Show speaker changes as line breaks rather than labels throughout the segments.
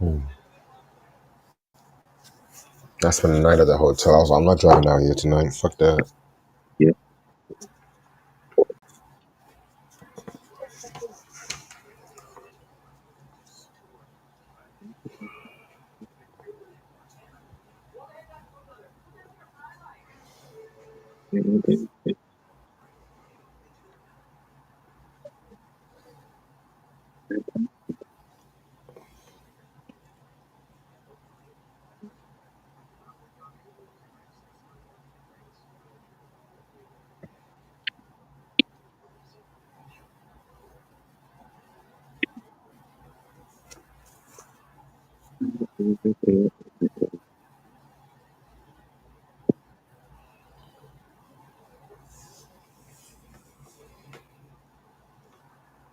I spent the night at the hotel. I was like, I'm not driving out here tonight. Fuck that.
Yeah.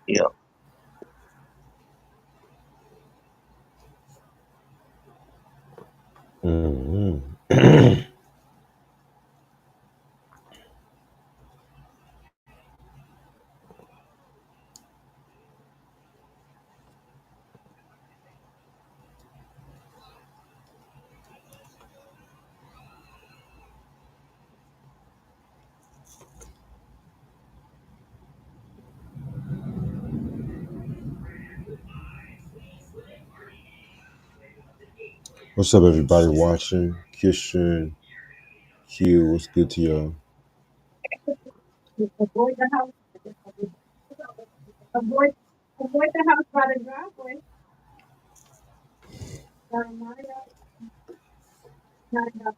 Yeah.
Mm-hmm. What's up, everybody watching? Christian, Q, what's good to y'all?
Avoid the house. Avoid the house by the driveway. Jeremiah, not enough.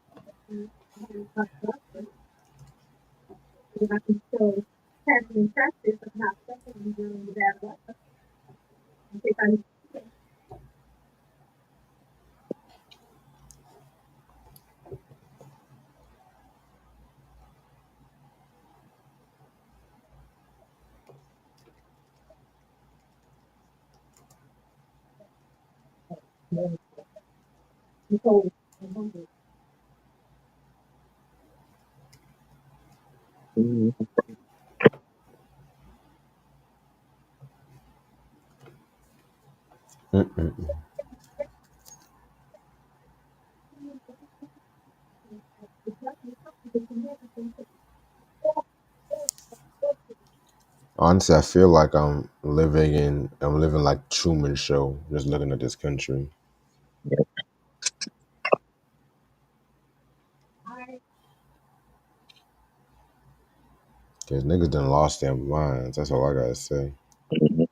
Not enough. I can still passing practice of not suffering during the bad weather. I think I'm cold. I'm hungry.
Mm-mm. Honestly, I feel like I'm living like Truman Show, just looking at this country. Cause niggas done lost their minds. That's all I gotta say.
Mhm.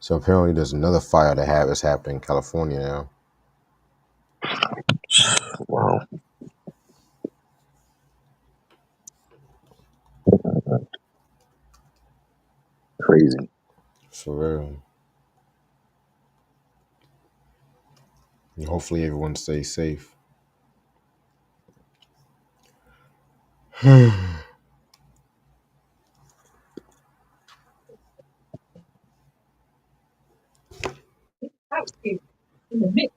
So apparently, there's another fire that's happening in California now.
Wow. Crazy.
For real. And hopefully, everyone stays safe.
Out here in the mix.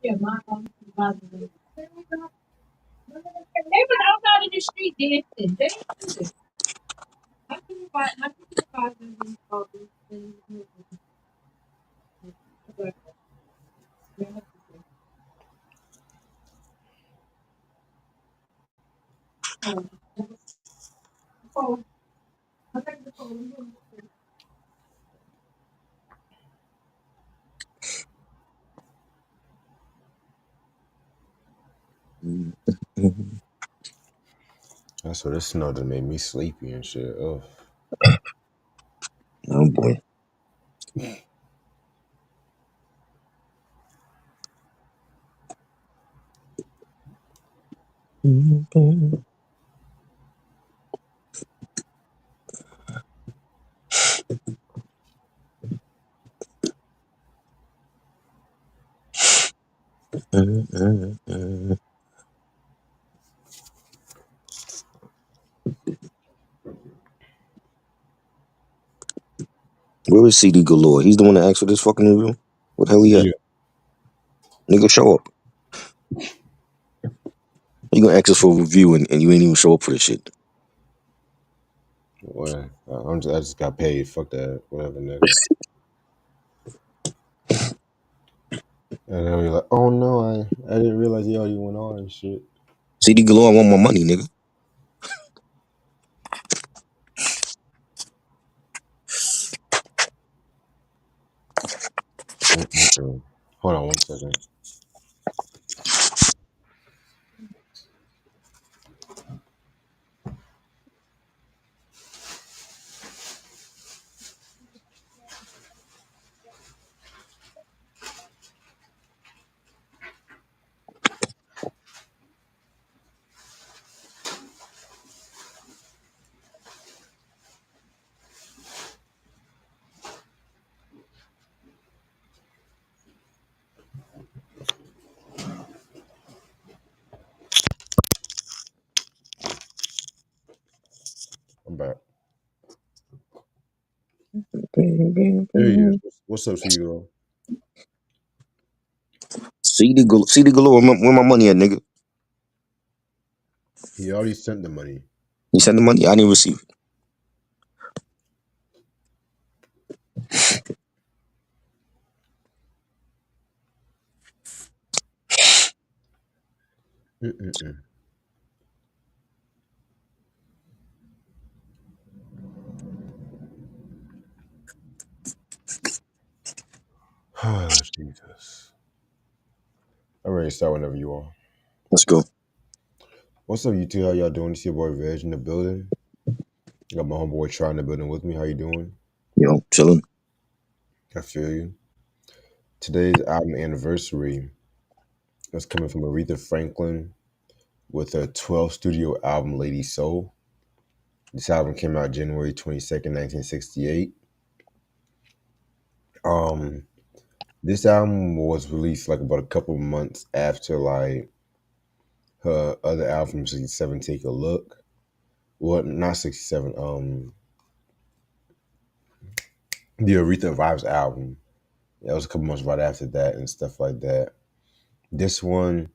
Yeah, my mom is bothering me. They were outside in the street dancing. They don't do this. I can buy. I can buy them these albums and phone. I think the phone.
That's what this snow just made me sleepy and shit. Oh,
Oh boy. Where is CD Galore? He's the one that asked for this fucking review. What the hell he at?
yeah.
Nigga, show up. You gonna ask us for a review and you ain't even show up for this shit.
Well, I just got paid. Fuck that. Whatever, nigga. And then we like, oh no, I didn't realize he already went on and shit.
CD Galore, I want my money, nigga.
Mm-mm-mm. Hold on 1 second. I'm back. There he is. What's up, CEO?
CD Galore, where my money at, nigga?
He already sent the money.
You sent the money? I didn't receive it.
Mm-mm-mm. Oh, Jesus. I'm ready to start whenever you are.
Let's go.
What's up, you two? How y'all doing? It's your boy Veg in the building. Got my homeboy Try in the building with me. How you doing?
Yo, chillin'.
I feel you. Today's album anniversary is coming from Aretha Franklin with her 12th studio album, Lady Soul. This album came out January 22nd, 1968. Um, this album was released like about a couple months after like her other album, 67, Take a Look. Well, not 67, the Aretha Vibes album. That was a couple months right after that and stuff like that. This one,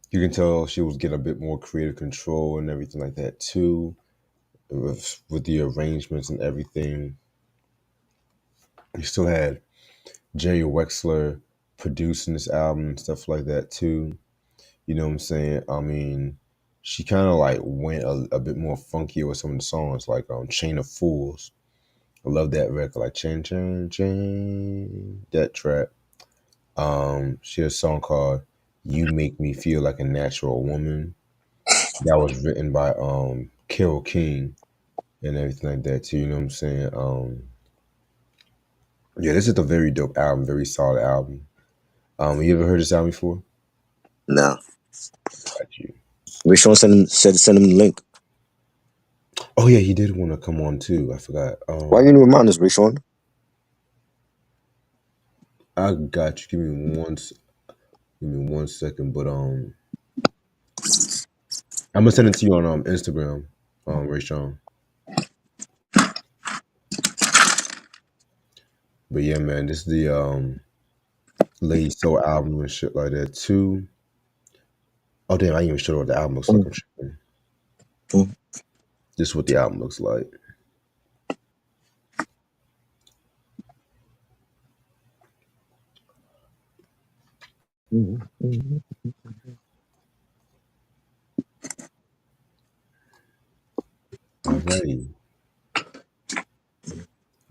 you can tell she was getting a bit more creative control and everything like that too, with the arrangements and everything. You still had Jerry Wexler producing this album and stuff like that too. You know what I'm saying? I mean, she kind of like went a bit more funky with some of the songs, like Chain of Fools. I love that record, like Chain, Chain, Chain, that track. She had a song called "You Make Me Feel Like a Natural Woman." That was written by Carole King and everything like that too. You know what I'm saying? Yeah, this is a very dope album, very solid album. You ever heard this album before?
Nah.
Got you.
Ray Sean send him the link.
Oh yeah, he did want to come on too. I forgot.
Why you didn't remind us, Ray Sean?
I got you. Give me 1 second. But I'm gonna send it to you on Instagram, Rayshawn. But yeah, man, this is the Lady Soul album and shit like that too. Oh damn, I ain't even sure what the album looks like. I'm tripping. This is what the album looks like. Alrighty.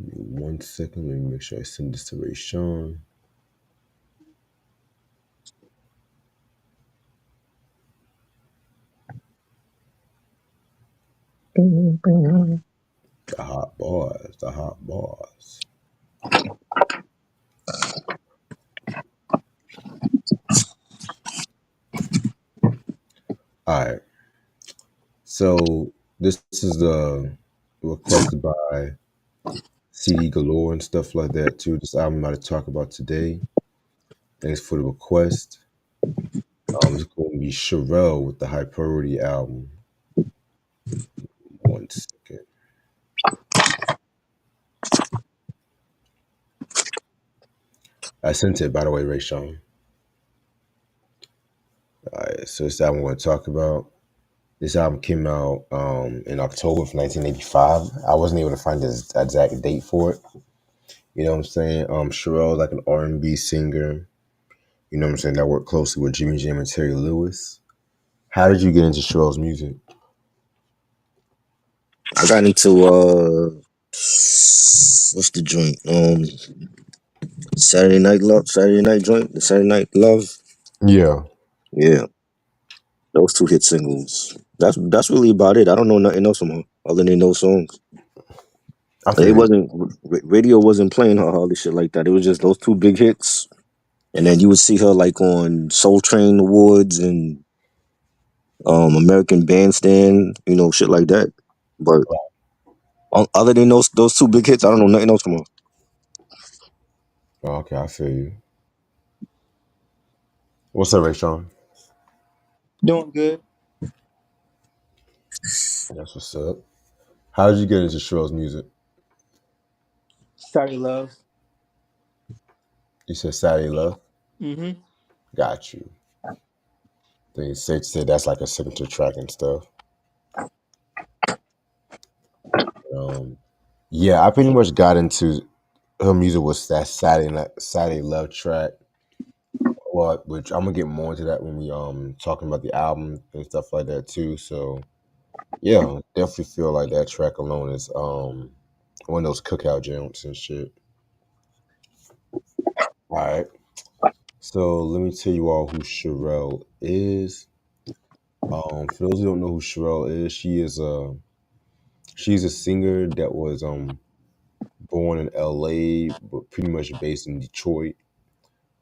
Give me 1 second. Let me make sure I send this to Ray Sean. The hot bars. The hot bars. All right. So this is the requested by CD Galore and stuff like that too. This album I'm about to talk about today. Thanks for the request. It's going to be Cherelle with the High Priority album. 1 second. I sent it, by the way, Ray Sean. All right, so this album I'm going to talk about. This album came out in October of 1985. I wasn't able to find the exact date for it. You know what I'm saying? Cherelle, like an R&B singer. You know what I'm saying? That worked closely with Jimmy Jam and Terry Lewis. How did you get into Cherelle's music?
I got into what's the joint? Saturday Night joint, the Saturday Night Love.
Yeah,
Yeah, those two hit singles. That's really about it. I don't know nothing else from her other than those songs.
I
It
feel you.
wasn't radio wasn't playing her all this shit like that. It was just those two big hits, and then you would see her like on Soul Train Awards and American Bandstand, shit like that. But other than those two big hits, I don't know nothing else from her.
Oh, okay, I feel you. What's up, Ray Sean?
Doing good.
That's what's up. How did you get into Cherelle's music?
Started love.
You said Saturday Love?
Mm-hmm.
Got you. They say that's like a signature track and stuff. Um, yeah, I pretty much got into her music was that Saturday Love track. What which I'm gonna get more into that when we talking about the album and stuff like that too. So yeah, definitely feel like that track alone is one of those cookout jams and shit. All right. So let me tell you all who Cherelle is. For those who don't know who Cherelle is, she's a singer that was born in LA, but pretty much based in Detroit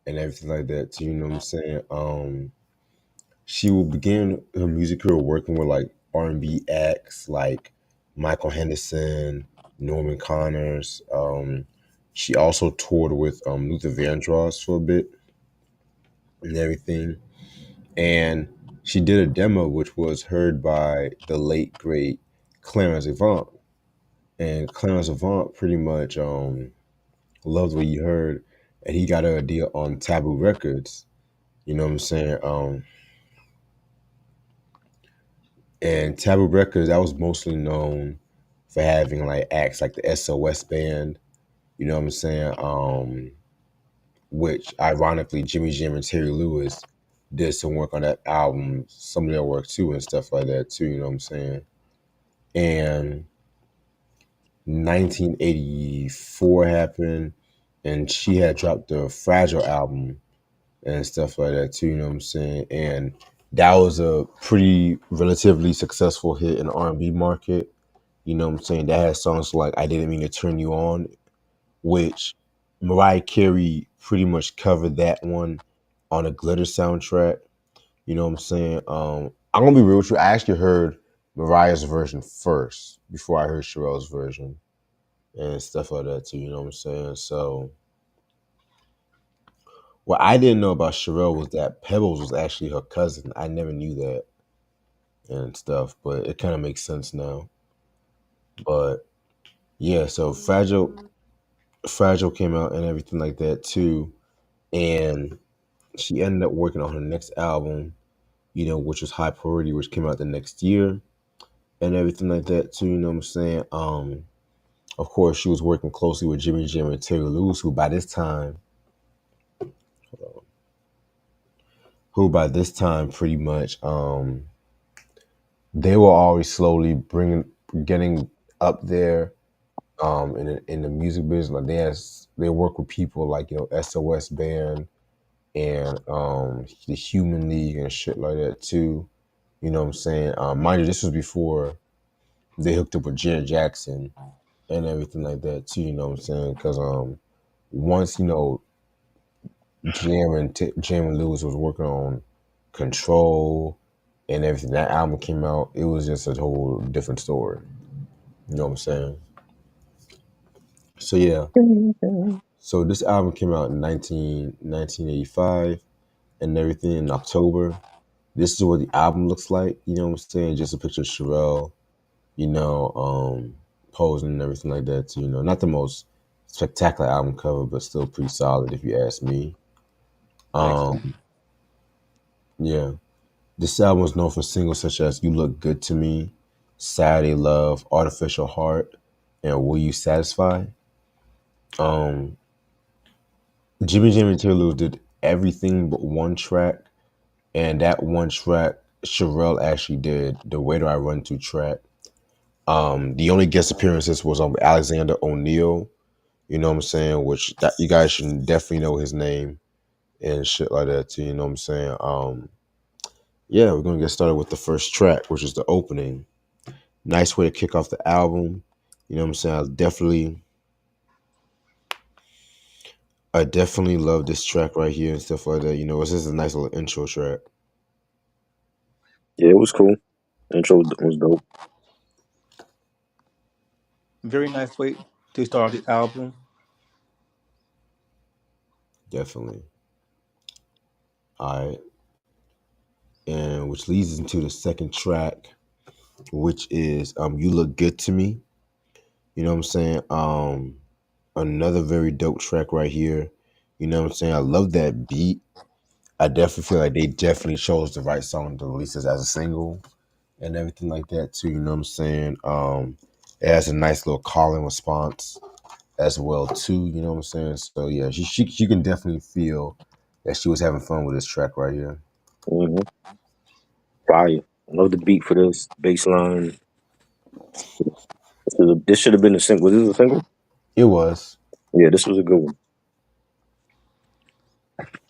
and everything like that too, you know what I'm saying? She will begin her music career working with like R&B acts like Michael Henderson, Norman Connors. She also toured with Luther Vandross for a bit and everything. And she did a demo which was heard by the late great Clarence Avant. And Clarence Avant pretty much loved what he heard, and he got her a deal on Taboo Records. You know what I'm saying? And Taboo Records, that was mostly known for having like acts like the SOS Band. You know what I'm saying? Which ironically, Jimmy Jam and Terry Lewis did some work on that album, some of their work too, and stuff like that too. You know what I'm saying? And 1984 happened, and she had dropped the Fragile album and stuff like that too. You know what I'm saying? And that was a pretty relatively successful hit in the R&B market. You know what I'm saying? That has songs like "I Didn't Mean to Turn You On," which Mariah Carey pretty much covered that one on a Glitter soundtrack. You know what I'm saying? I'm gonna be real with you. I actually heard Mariah's version first before I heard Cherelle's version and stuff like that too. You know what I'm saying? So what I didn't know about Cherelle was that Pebbles was actually her cousin. I never knew that and stuff, but it kind of makes sense now. But yeah, so Fragile came out and everything like that too, and she ended up working on her next album, which was High Priority, which came out the next year and everything like that too. You know what I'm saying? Of course, she was working closely with Jimmy Jam and Terry Lewis, who by this time pretty much they were always slowly bringing getting up there in the music business. Like they work with people like SOS Band and the Human League and shit like that too. You know what I'm saying? Mind you, this was before they hooked up with Janet Jackson and everything like that too. You know what I'm saying? Because once Jam and Lewis was working on Control and everything, that album came out, it was just a whole different story. You know what I'm saying? So yeah, so this album came out in 1985 and everything in October. This is what the album looks like. You know what I'm saying? Just a picture of Cherelle, you know, posing and everything like that. Too, not the most spectacular album cover, but still pretty solid if you ask me.
Excellent.
Um, yeah, this album was known for singles such as "You Look Good to Me," "Saturday Love," "Artificial Heart," and "Will You Satisfy." Um, Jimmy Jam and Taylor Lewis did everything but one track, and that one track Cherelle actually did the "Way Do I Run To" track. The only guest appearances was on Alexander O'Neal. You know what I'm saying? Which that you guys should definitely know his name and shit like that too. You know what I'm saying? Yeah, we're gonna get started with the first track, which is the opening. Nice way to kick off the album. You know what I'm saying? I definitely love this track right here and stuff like that. It's just a nice little intro track.
Yeah, it was cool. Intro was dope.
Very nice way to start the album.
Definitely. All right. And which leads us into the second track, which is You Look Good to Me. You know what I'm saying? Another very dope track right here. You know what I'm saying? I love that beat. I definitely feel like they definitely chose the right song to release this as a single and everything like that too. You know what I'm saying? It has a nice little call and response as well too. You know what I'm saying? So yeah, she can definitely feel that she was having fun with this track right here.
Hmm. Fire. I love the beat for this bass line. This should have been a single. Was this a single?
It was.
Yeah, this was a good one.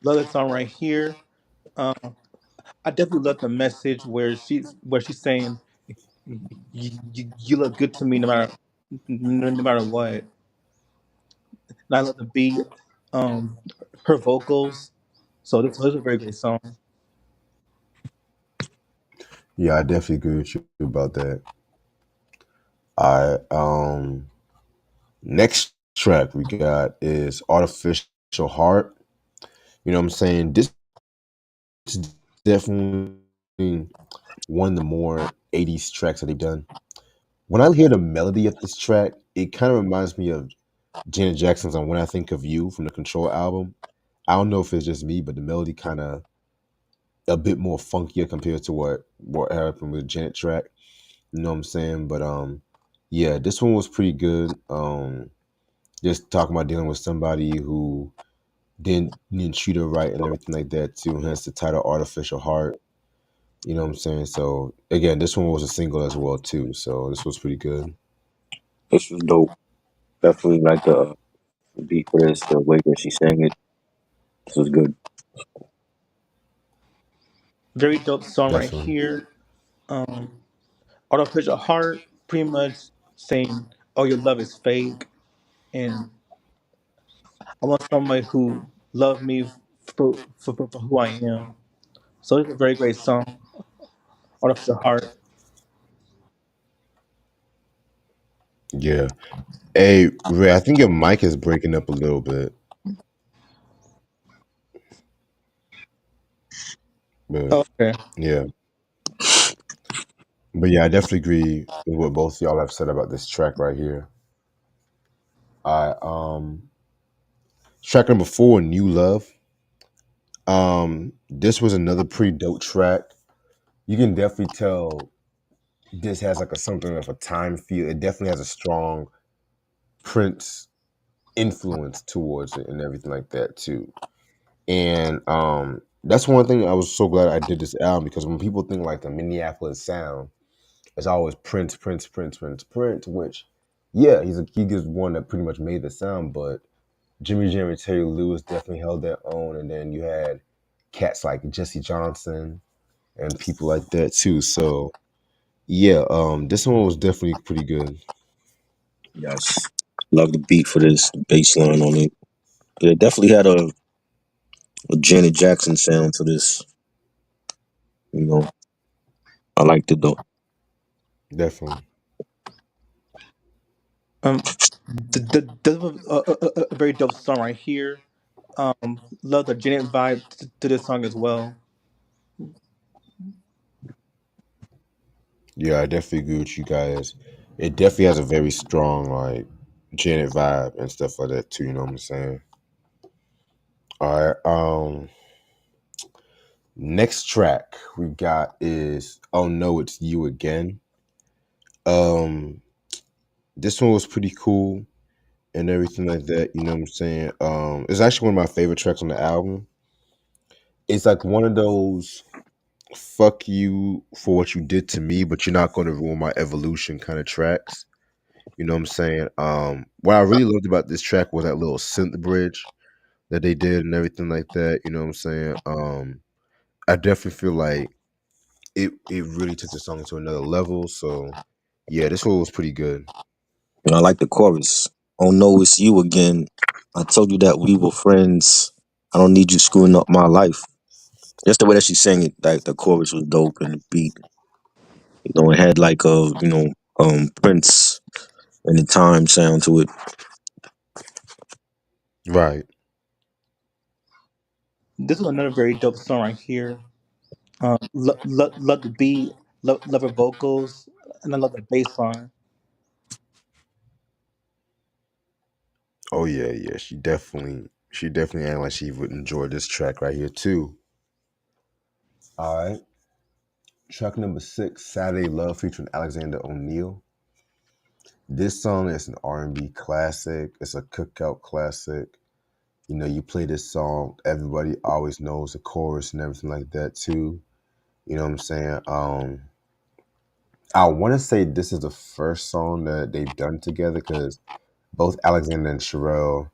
Love that song right here. Um, I definitely love the message where she's saying you look good to me no matter what. And I love the beat, um, her vocals. So this was a very great song.
Yeah, I definitely agree with you about that. I Next track we got is Artificial Heart. You know what I'm saying? This is definitely one of the more 80s tracks that they've done. When I hear the melody of this track, it kind of reminds me of Janet Jackson's on When I Think of You from the Control album. I don't know if it's just me, but the melody kind of a bit more funkier compared to what happened with Janet track. You know what I'm saying? But yeah, this one was pretty good. Just talking about dealing with somebody who didn't treat her right and everything like that too. Hence the title Artificial Heart. You know what I'm saying? So again, this one was a single as well too. So this was pretty good.
This was dope. Definitely like the beat for this, the way that she sang it. This was good.
Very dope song right
Definitely.
here. Um, Artificial Heart, pretty much saying, "Oh, your love is fake," and I want somebody who love me for who I am. So it's a very great song, Artificial Heart.
Yeah. Hey, Ray, I think your mic is breaking up a little bit. But
Okay.
yeah. But yeah, I definitely agree with what both y'all have said about this track right here. I Track number 4, New Love. This was another pretty dope track. You can definitely tell this has like a something of a time feel. It definitely has a strong Prince influence towards it and everything like that too. And that's one thing I was so glad I did this album because when people think like the Minneapolis sound, it's always Prince, Prince, Prince, Prince, Prince. Which, yeah, he gives one that pretty much made the sound, but Jimmy Jam and Terry Lewis definitely held their own, and then you had cats like Jesse Johnson and people like that too. So yeah, this one was definitely pretty good.
Yes. Love the beat for this, the bass line on it. Yeah, it definitely had a Janet Jackson sound to this. You know, I liked it though.
Definitely.
Um, this was a very dope song right here. Love the Janet vibe to this song as well.
Yeah, I definitely agree with you guys. It definitely has a very strong like Janet vibe and stuff like that too. You know what I'm saying? All right. Next track we got is "Oh No, It's You Again." Um, this one was pretty cool and everything like that. You know what I'm saying? It's actually one of my favorite tracks on the album. It's like one of those "fuck you for what you did to me, but you're not going to ruin my evolution" kind of tracks. You know what I'm saying? What I really loved about this track was that little synth bridge that they did and everything like that. You know what I'm saying? I definitely feel like it really took the song to another level. So yeah, this one was pretty good.
And I like the chorus. Oh no, it's you again. I told you that we were friends. I don't need you screwing up my life. Just the way that she sang it, like the chorus was dope and the beat. You know, it had like a Prince and the time sound to it.
Right.
This is another very dope song right here. Love the beat, love her vocals, and I love the bass line.
Oh yeah, yeah. She definitely acted like she would enjoy this track right here too. All right. Track number 6, Saturday Love featuring Alexander O'Neal. This song is an R&B classic. It's a cookout classic. You know, you play this song, everybody always knows the chorus and everything like that too. You know what I'm saying? I want to say this is the first song that they've done together because both Alexander and Cherelle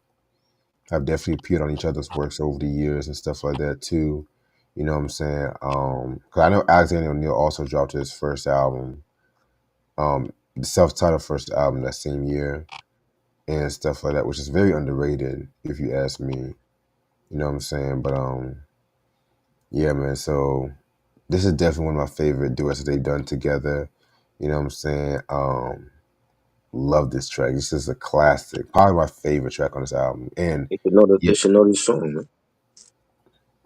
have definitely appeared on each other's works over the years and stuff like that too. You know what I'm saying? Because I know Alexander O'Neal also dropped his first album, the self-titled first album that same year and stuff like that, which is very underrated if you ask me. You know what I'm saying? But yeah, man. So this is definitely one of my favorite duets that they've done together. You know what I'm saying? Love this track. This is a classic. Probably my favorite track on this album. And
They
yeah,
should know this song, man.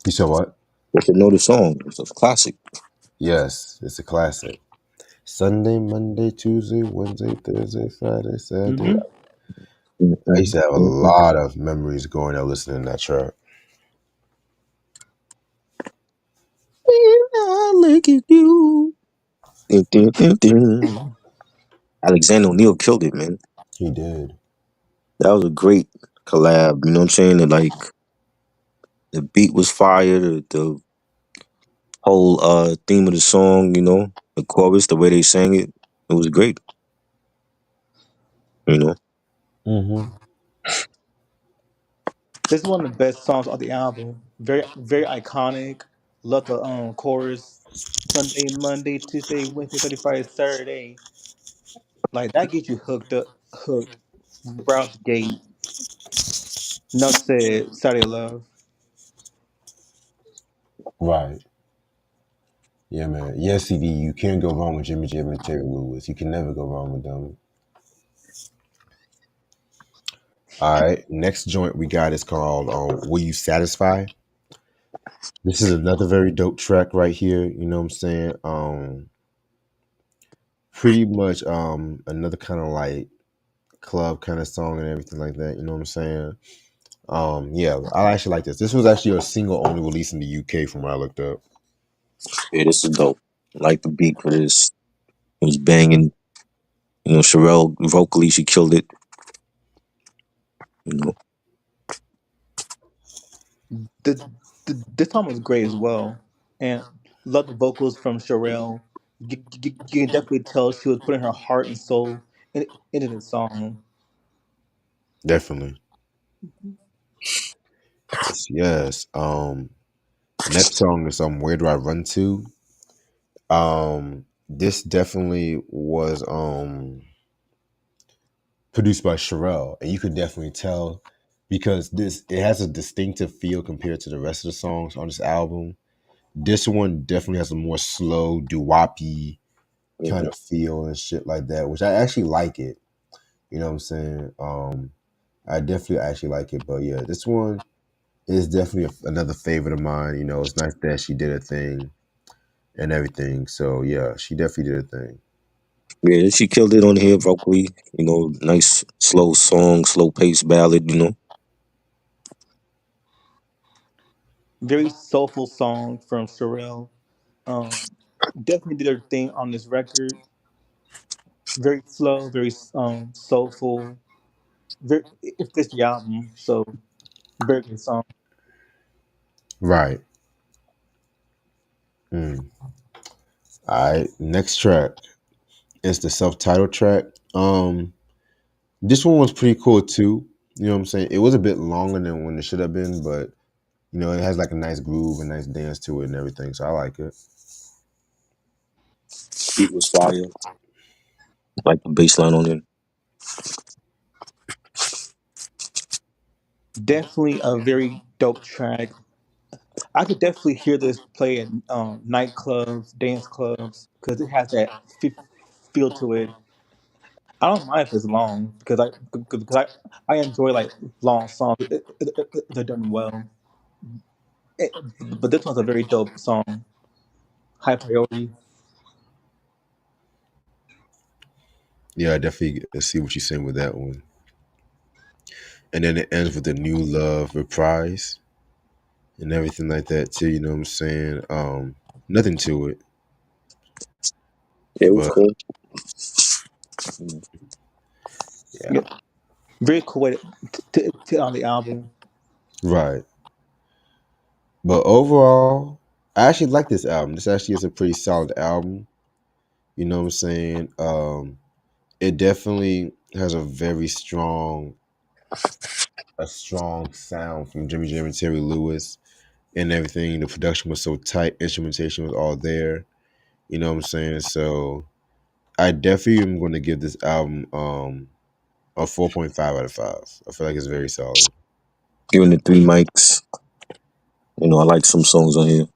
you said what?
They should know the song. It's a classic.
Yes, it's a classic. Sunday, Monday, Tuesday, Wednesday, Thursday, Friday, Saturday.
Hmm.
I used to have a lot of memories going out listening to that track.
I look at you. Dun, dun, dun, dun. Alexander O'Neal killed it, man.
He did.
That was a great collab. You know what I'm saying? And like the beat was fire. The whole theme of the song, the chorus, the way they sang it, it was great. You know,
Hmm.
This is one of the best songs on the album. Very iconic. Love the chorus. Sunday, Monday, Tuesday, Wednesday, Thursday, Friday, Saturday. Like that gets you hooked right out the gate. Enough said. Saturday Love.
Right. Yeah, man. Yes, CD. You can't go wrong with Jimmy Jam and Terry Lewis. You can never go wrong with them. All right. Next joint we got is called "Will You Satisfy." This is another very dope track right here. You know what I'm saying? Pretty much another kind of like club kind of song and everything like that. You know what I'm saying? Yeah, I actually like this. This was actually a single only released in the UK from what I looked up.
yeah, this is dope. I like the beat for this. It was banging. Cherelle vocally, she killed it. You know,
This song was great as well, and love the vocals from Cherelle. you can definitely tell she was putting her heart and soul into the song.
Definitely. Yes, yes. Next song is Where Do I Run To? This definitely was produced by Cherelle, and you could definitely tell because this it has a distinctive feel compared to the rest of the songs on this album. This one definitely has a more slow, doo-woppy kind
Mhm.
of feel and shit like that, which I actually like it. You know what I'm saying? I definitely actually like it, but yeah, this one is definitely another favorite of mine. You know, it's nice that she did a thing and everything. So yeah, she definitely did a thing.
Yeah, she killed it on here vocally. Nice slow song, slow pace ballad.
Very soulful song from Cherelle. Um, Definitely did her thing on this record. Very slow, very soulful. Very it fits the album, so very good song.
Right. Mm. All right. Next track is the self-titled track. This one was pretty cool too. You know what I'm saying? It was a bit longer than when it should have been, but you know, it has like a nice groove and nice dance to it and everything. So I like it.
Beat was fire. Like the bass line on it.
Definitely a very dope track. I could definitely hear this play in nightclubs, dance clubs, because it has that feel to it. I don't mind if it's long because I enjoy like long songs. They're done well. It, but this one's a very dope song. High priority.
Yeah, I definitely see what you're saying with that one. And then it ends with the new love reprise and everything like that too. You know what I'm saying? Nothing to it,
Yeah, it was
but
cool.
yeah,
Yeah, very cool way to on the album.
right. But overall, I actually like this album. This actually is a pretty solid album. You know what I'm saying? It definitely has a strong sound from Jimmy Jam and Terry Lewis and everything. The production was so tight, instrumentation was all there. You know what I'm saying? So I definitely am going to give this album a 4.5 out of 5. I feel like it's very solid.
Giving it three mics. I like some songs on here.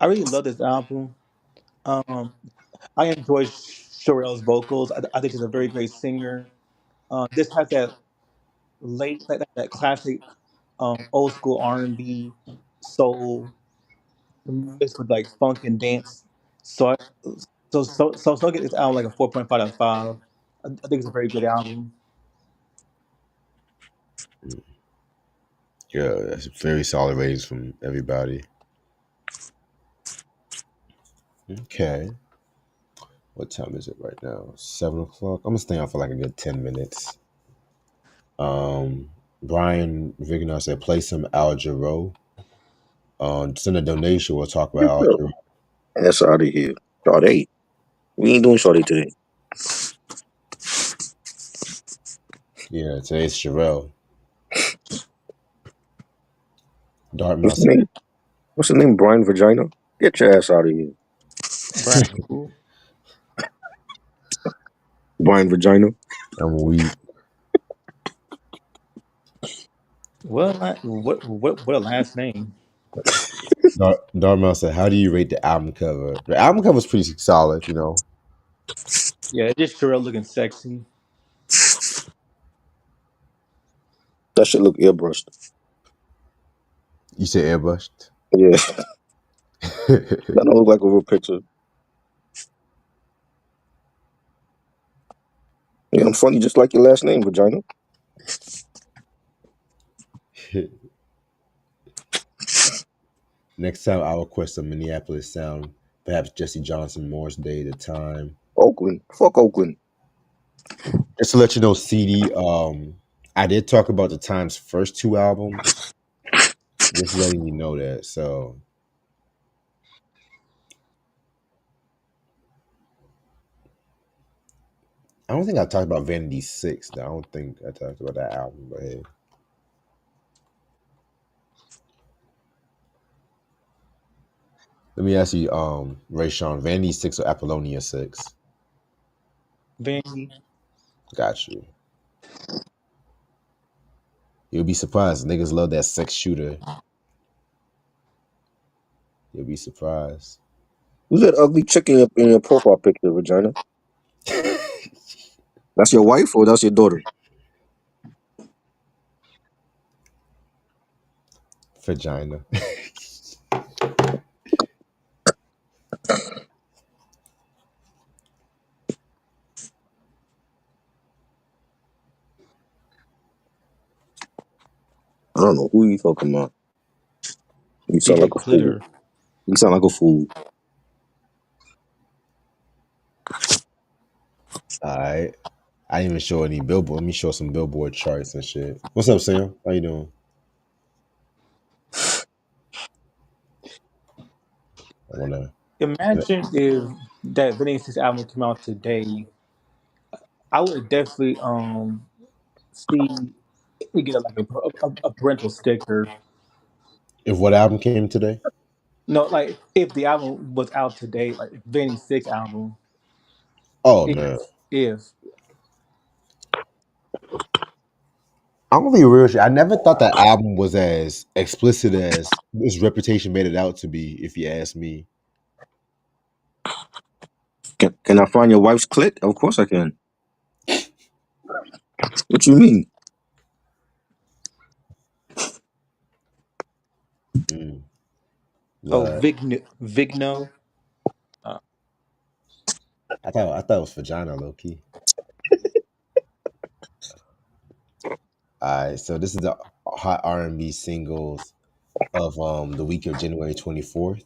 I really love this album. Um, I enjoy Cherelle's vocals. I think she's a very great singer. This has that that classic old school R&B soul mixed with like funk and dance. So I, so I get this album like a 4.5 out of 5. I think it's a very good album.
Mm. Yeah, that's very solid ratings from everybody. Okay. What time is it right now? 7 o'clock. I'm gonna stay on for like a good 10 minutes. Um, Brian Vigano said play some Al Jarreau. Send a donation. We'll talk about
Get
Al
the
Jarreau.
ass out of here. Sade. We ain't doing Sade today.
Yeah, today's Cherelle.
What's
Dartmouth
the
said,
name? What's the name? Brian Vagina? Get your ass out of here.
Brian, who?
Brian Vagina.
I'm weak.
What a last name?
Dartmouth said, how do you rate the album cover? The album cover is pretty solid, you know.
Yeah, it's just Cherelle looking sexy.
That shit look airbrushed.
You said airbrushed.
Yeah, that don't look like a real picture. Yeah, I'm funny just like your last name, Vagina.
Next time I'll request a Minneapolis sound, perhaps Jesse Johnson, Morris Day, The Time.
Oakland. Fuck Oakland.
Just to let you know, CD, I did talk about The Time's first two albums. Just letting you know that. So I don't think I talked about Vanity Six. Though. I don't think I talked about that album. But hey, let me ask you, Ray Sean, Vanity Six or Apollonia Six?
Vanity.
Got you. You'll be surprised. Niggas love that sex shooter. You'll be surprised.
Who's that ugly chick in your profile picture, vagina? That's your wife or that's your daughter?
Vagina.
I don't know who you talking about. You sound
DJ
like a fool.
Glitter.
You sound like a fool.
All right. I didn't even show any billboard. Let me show some billboard charts and shit. What's up, Sam? How you doing? I wanna.
Imagine if that Vanity Six album came out today. I would definitely see it get like a parental sticker.
If what album came today?
No, like if the album was out today, like Vanity Six album,
Oh man,
if
I'm gonna be real. Shit. I never thought that album was as explicit as its reputation made it out to be. If you ask me,
Can I find your wife's clit? Of course I can. What you mean?
mm,
oh
but
Vigno, uh,
I thought it was vagina, low key. All right, so this is the hot R&B singles of the week of January 24th.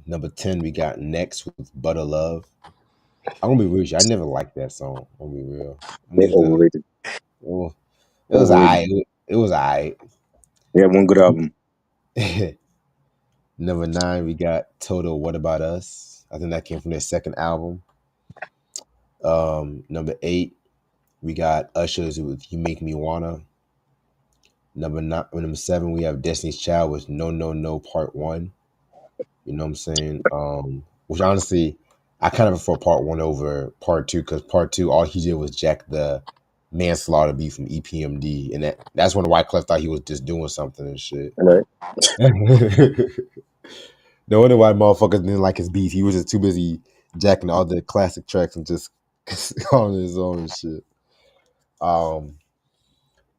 Number 10, we got Next with Butter Love. I'm gonna be real with you. I never liked that song. I'm gonna be real. I'm gonna
They're
use the.
overrated.
Oh, it was
Overrated.
alright. It was alright.
They have one good album.
Number 9, we got Total What About Us. I think that came from their second album. Number 8, we got Usher's with You Make Me Wanna. Number 7, we have Destiny's Child with No No No Part One. You know what I'm saying? Which honestly, I kind of prefer Part One over Part Two because Part Two, all he did was jack the manslaughter beat from EPMD, and that's when Wyclef thought he was just doing something and shit.
All right.
No wonder why motherfuckers didn't like his beat. He was just too busy jacking all the classic tracks and just on his own and shit. Um,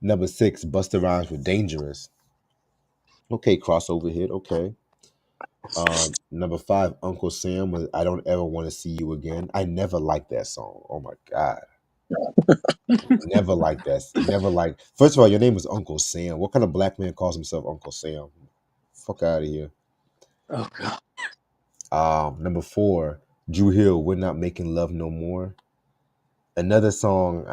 Number 6, Busta Rhymes with Dangerous. Okay, crossover hit. Okay. Number 5, Uncle Sam with I Don't Ever Want to See You Again. I never liked that song. Oh my god. Never liked that. Never liked. First of all, your name is Uncle Sam. What kind of black man calls himself Uncle Sam? Fuck out of here.
oh god,
Number 4, Drew Hill, We're Not Making Love No More. Another song,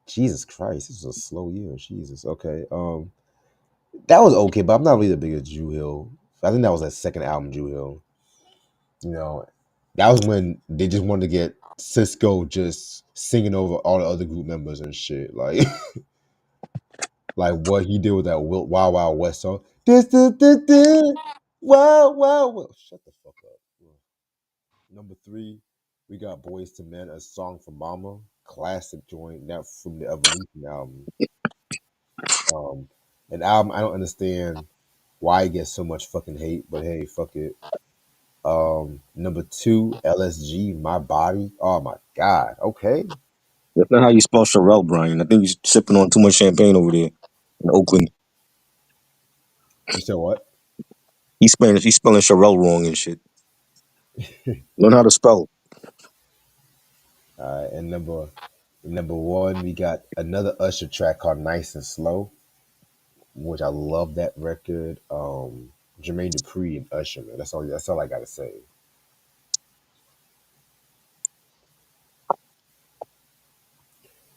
Jesus Christ, this was a slow year. Jesus. Okay. That was okay, but I'm not really the biggest Drew Hill. I think that was that second album, Drew Hill. You know, that was when they just wanted to get Cisco just singing over all the other group members and shit. Like like what he did with that Wild Wild West song. This, wow, wow, wow. Shut the fuck up. Number 3, we got Boys to Men, A Song for Mama. Classic joint, that from the Evolution album. Um, an album I don't understand why it gets so much fucking hate, but hey, fuck it. Number 2, LSG, My Body. Oh my god. Okay.
That's not how you spell Cherelle, Brian. I think you're sipping on too much champagne over there in Oakland.
You said what?
He's spelling Cherelle wrong and shit. Learn how to spell.
And number 1, we got another Usher track called Nice and Slow, which I love that record. Jermaine Dupri and Usher, man. That's all I gotta say.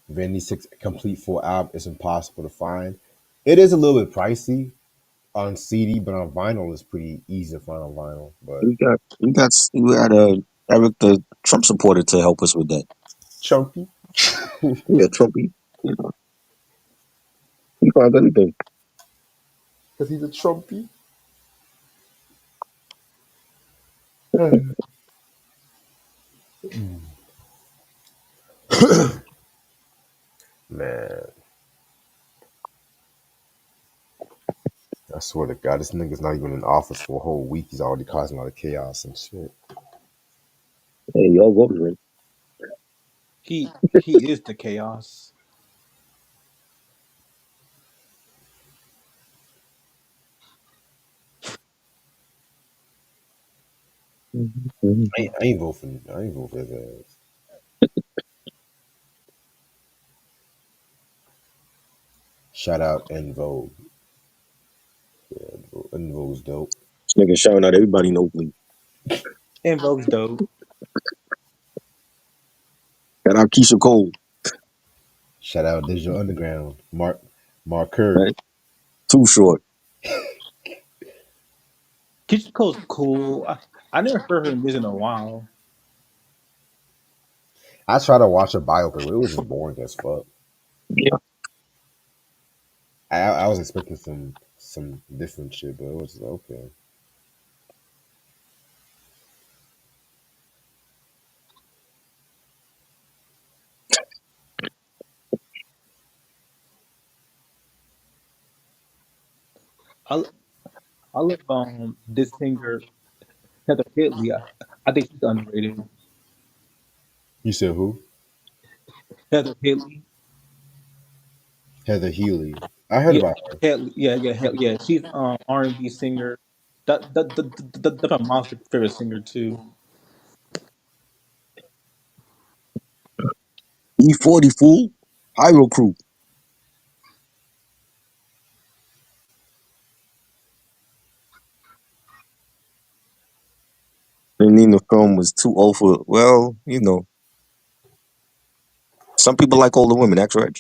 Vanity Six complete full album is impossible to find. It is a little bit pricey on CD, but on vinyl it's pretty easy to find on vinyl. But
We had Eric the Trump supporter to help us with that.
chunky,
Yeah, Trumpy. You know, he finds anything.
because he's a Trumpy. Man, I swear to God, this nigga's not even in office for a whole week. He's already causing a lot of chaos and shit.
Hey, y'all voted right.
He is the chaos.
I ain't vote for. I ain't vote for his ass. Shout out En Vogue. En Vogue's dope.
This nigga shouting out everybody in Oakland.
And Vogue's dope.
Shout out Keisha Cole.
Shout out Digital Underground. Mark Kerr.
Right? Too short.
Keisha Cole's cool. I never heard her music in a while.
I tried to watch a biopic, but it was just boring as fuck.
Yeah.
I was expecting some different shit, but it was just okay.
I I love this singer Heather Hitley. I think she's underrated.
You said who?
Heather Hitley.
Heather Healy. I heard
Yeah,
about her.
yeah. She's R&B singer. That's my mom's favorite singer too.
E40 fool. Pyro crew. And then the film was too old for, well, you know, some people like older women. That's right.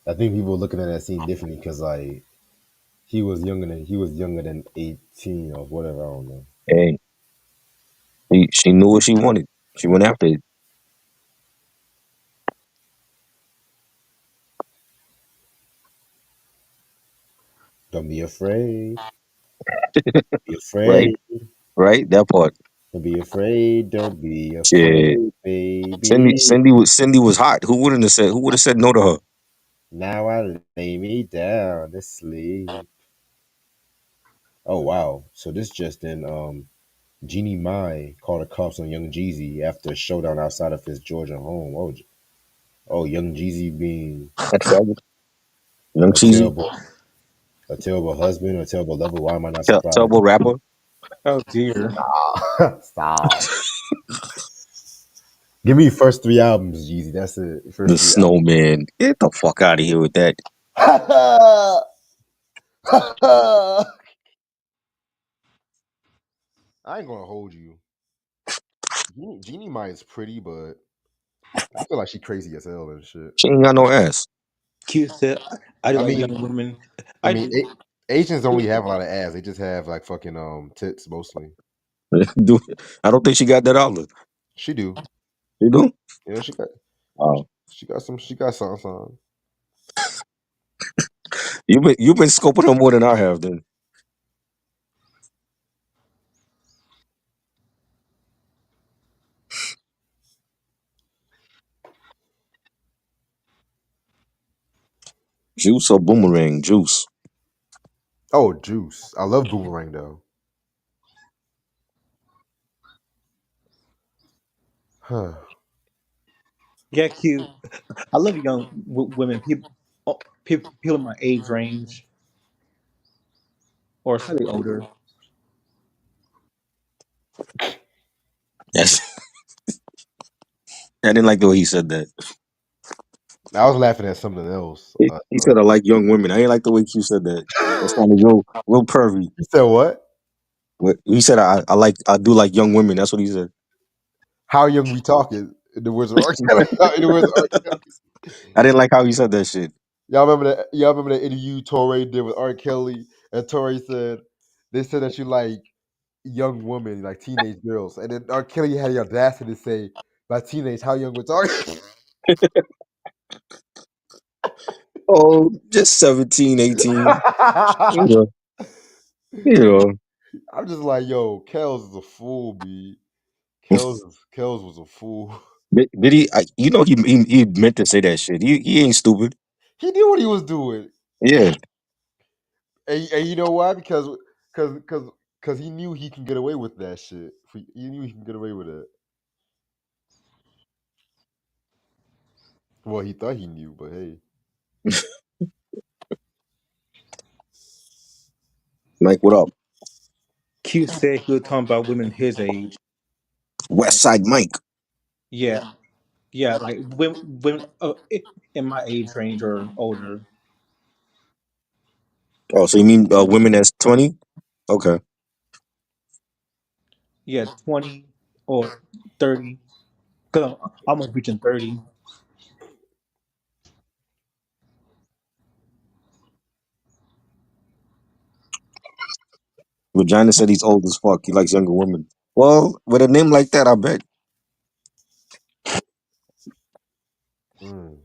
I think people were looking at that scene differently because like he was younger than 18 or whatever. I don't know.
And she knew what she wanted. She went after it.
Don't be afraid. Be
Right?
afraid.
Right? That part.
Don't be afraid. Don't be
Shit.
afraid,
Cindy,
baby.
Cindy was hot. Who would have said no to her?
Now I lay me down to sleep. Oh wow. So this just in Jeannie Mai called the cops on Young Jeezy after a showdown outside of his Georgia home. Oh, Young Jeezy being
That's trouble. Young
a
cheesy.
terrible husband, a terrible lover. Why am I not surprised?
Terrible rapper.
Oh dear.
Stop. Give me first three albums, Jeezy. That's it.
The
First three albums.
snowman. Get the fuck out of here with that.
I ain't gonna hold you. Jeannie Mai is pretty, but I feel like she crazy as hell and shit.
She ain't got no ass.
Q said, "I do
I
like
mean,
young women."
I
I
mean,
do.
Asians don't really have a lot of ass. They just have like fucking tits mostly.
Dude, I don't think she got that outlook.
She do.
You do?
Yeah, she got.
Oh.
She got some. She got some.
You've been scoping her more than I have then. Juice or boomerang? Juice.
Oh, Juice. I love Boomerang though. Huh.
Yeah, Q. I love young women. People in my age range or slightly older.
Yes. I didn't like the way he said that.
I was laughing at something else.
He said I like young women. I ain't like the way Q said that. That sounded real pervy.
You said what?
He said I do like young women. That's what he said.
How young we talking? In the words of R. Kelly. In the words of R. Kelly.
I didn't like how he said that shit.
Y'all remember that? Y'all remember that interview Torre did with R. Kelly, and Torre said they said that you like young women, like teenage girls, and then R. Kelly had the audacity to say, "By teenage, how young we're talking?"
Oh, just 17, 18. You know, you know.
I'm just like, yo, Kels is a fool, b. Kels was a fool.
Did he? He meant to say that shit. He ain't stupid.
He knew what he was doing,
Yeah,
and you know why? Because he knew he can get away with that shit. He knew he can get away with it. Well, he thought he knew, but hey,
Mike, what up?
Q said he was talking about women his age.
West Side Mike.
Yeah, yeah, like women in my age range or older.
Oh, so you mean women that's 20? Okay.
Yeah, 20 or 30. Cause I'm almost reaching 30.
Vagina said he's old as fuck. He likes younger women. Well, with a name like that, I bet.
mm,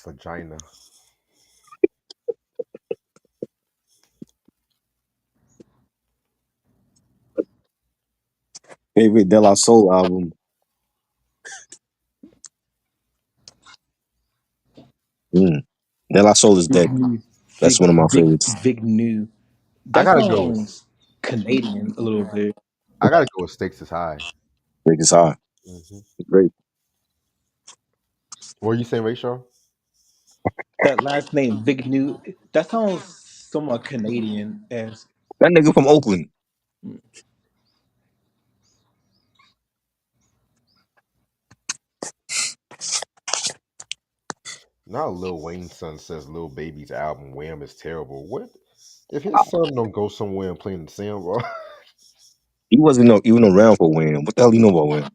vagina.
Favorite De La Soul album. Mm. De La Soul is dead.
Vignu,
That's one of my favorites.
Vignu.
I
That
gotta go with
sounds Canadian a little bit.
I gotta go with stakes is high.
Big is high.
Hmm.
Great.
What are you saying, Rachel?
That last name, Vignu, that sounds somewhat Canadian as.
That nigga from Oakland.
Now Lil Wayne's son says Lil Baby's album Wham is terrible. What if his son don't go somewhere and play in the sandbar?
He wasn't no, even around for Wham. What the hell you know about Wham?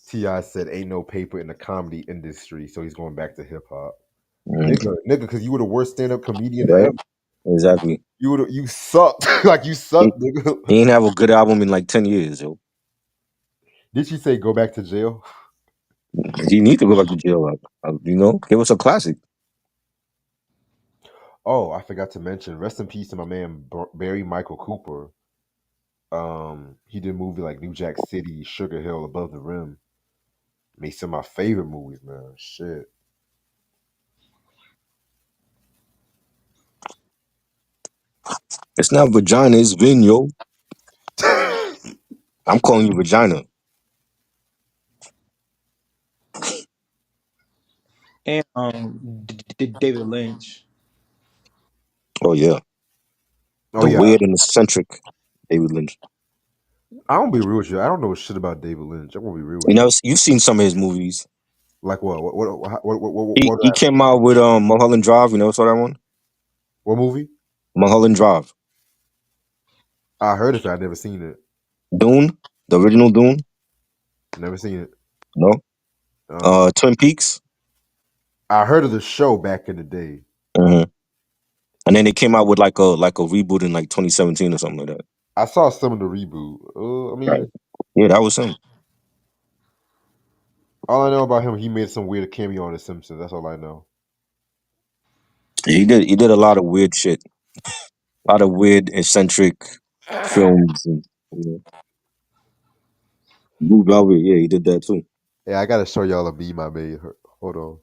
Ti said ain't no paper in the comedy industry, so he's going back to hip hop.
Mm.
Nigga, because you were the worst stand up comedian
Right?
ever.
Exactly.
You sucked. Like you
He,
sucked, nigga.
he ain't have a good album in like 10 years, yo.
Did she say go back to jail?
He need to go back to jail. Give us a classic.
Oh, I forgot to mention. Rest in peace to my man Barry Michael Cooper. He did a movie like New Jack City, Sugar Hill, Above the Rim. Made some of my favorite movies, man. Shit.
It's not vagina, it's Vin, yo. I'm calling you vagina.
And David Lynch.
Oh yeah.
Oh
The
yeah,
weird and eccentric David Lynch.
I'm gonna be real with you. I don't know shit about David Lynch. I'm gonna be real
You
with
know,
you.
you've seen some of his movies.
Like
He
what,
he came out with Mulholland Drive. You never saw that one?
what movie?
Mulholland Drive.
I heard it, but I never seen it.
Dune, the original Dune.
Never seen it.
No. Twin Peaks.
I heard of the show back in the day.
Hmm. And then they came out with like a reboot in like 2017 or something like that.
I saw some of the reboot. I
Right.
mean,
Yeah, that was him.
all I know about him, he made some weird cameo on The Simpsons. That's all I know.
He did a lot of weird shit. A lot of weird eccentric films. And, you know. Blue Velvet. Yeah, he did that too.
Yeah, I gotta show y'all a meme I made. Hold on.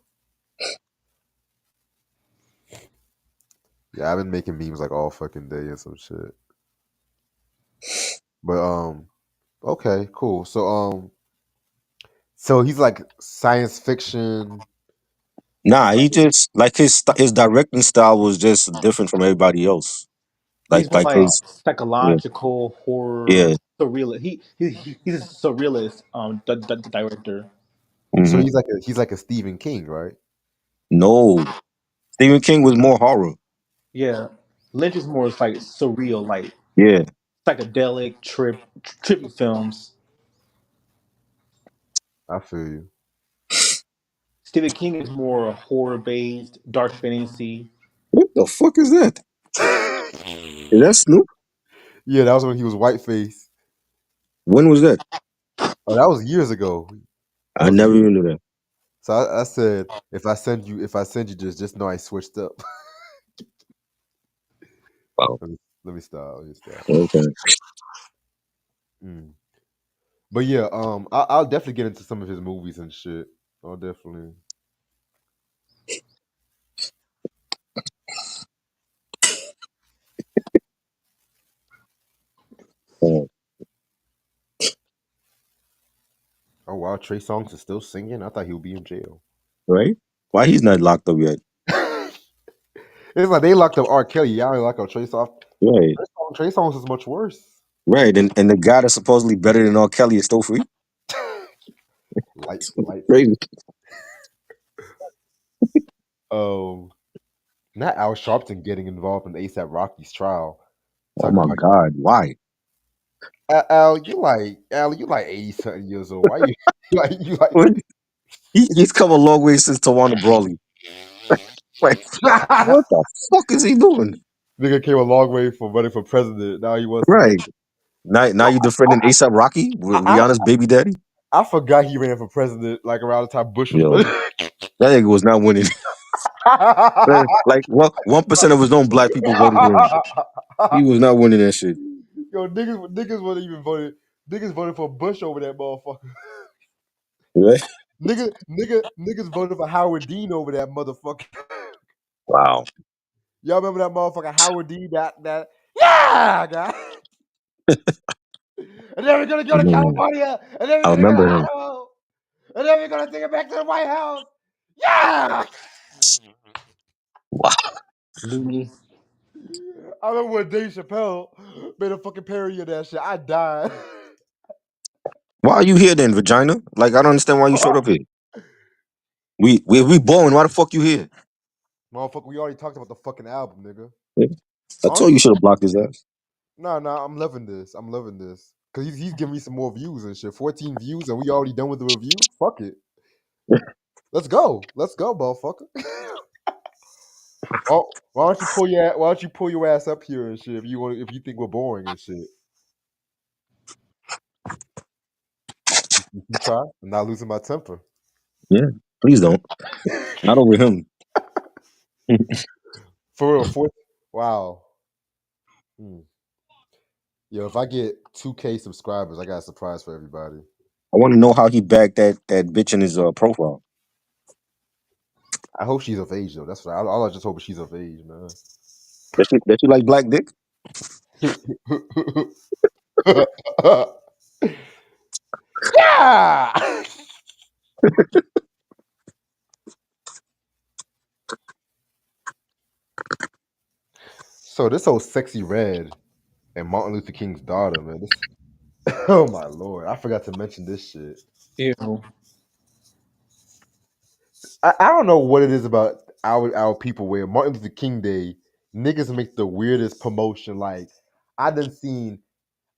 Yeah, I've been making memes like all fucking day and some shit. But okay, cool. So he's like science fiction.
Nah, he just like his directing style was just different from everybody else. Like
He's more
like
like
his
psychological horror
yeah.
surrealist. He's a surrealist director.
So
Hmm.
he's like a Stephen King, right?
No, Stephen King was more horror.
Yeah, Lynch is more like surreal, like
Yeah.
psychedelic tribute films.
I feel you.
Stephen King is more horror based, dark fantasy.
What the fuck is that? Is that Snoop?
Yeah, that was when he was whiteface.
When was that?
Oh, that was years ago. That
I
was
never
years.
even knew that.
So I said, if I send you this, just know I switched up.
Wow.
Let me stop. Let me stop.
Okay.
Mm. But yeah, I'll definitely get into some of his movies and shit. I'll definitely.
Uh,
Oh wow, Trey Songz is still singing. I thought he would be in jail.
right? Why he's not locked up yet?
It's like they locked up R. Kelly. Y'all ain't locked up Trey Songz.
Right.
Trey Songz is much worse.
Right. And the guy that's supposedly better than R. Kelly is still free?
Light
Crazy.
skin. Um, Not Al Sharpton getting involved in ASAP Rocky's trial.
Oh
Talking
my
about
God. Why?
Al, you like 80 something years old. Why you you like
What? He's come a long way since Tawana Brawley. Like, what the fuck is he doing?
nigga came a long way from running for president. Now he wants to get.
Right. Now you defending ASAP Rocky with
I,
Rihanna's baby daddy?
I forgot he ran for president like around the time Bush was
Yo,
running.
that nigga was not winning. Like, what, 1% of his own black people voted for him. He was not winning that shit.
Yo, niggas wasn't even voted. Niggas voted for Bush over that motherfucker.
Right?
Niggas voted for Howard Dean over that motherfucker.
Wow.
Y'all remember that motherfucker Howard Dean? That yeah, guy. And then we're gonna go to
Man,
California, and then we're
I
gonna go to
remember him.
Idaho, and then we're gonna take it back to the White House. Yeah.
Wow.
Looney.
I remember when Dave Chappelle made a fucking parody of that shit. I died.
Why are you here then, vagina? Like, I don't understand why you showed up here. We boring. Why the fuck you here?
Motherfucker, we already talked about the fucking album, nigga.
Yeah. I told you
Honestly,
you should have blocked his ass.
nah, I'm loving this. I'm loving this. Cause he's giving me some more views and shit. 14 views, and we already done with the review. Fuck it. Let's go. Let's go, motherfucker. Oh, why don't you pull your ass up here and shit if you think we're boring and shit. You try. I'm not losing my temper.
Yeah. Please don't. Not over him. I
For real, fourth. Wow. Hmm. Yo, if I get 2K subscribers, I got a surprise for everybody.
want to know how he bagged that bitch in his profile.
I hope she's of age though. That's what all I just hope is she's of age, man.
That you like black dick?
Yeah. So this old sexy red and Martin Luther King's daughter, man. This oh my lord. I forgot to mention this shit.
Ew.
I don't know what it is about our people where Martin Luther King Day niggas make the weirdest promotion. Like I done seen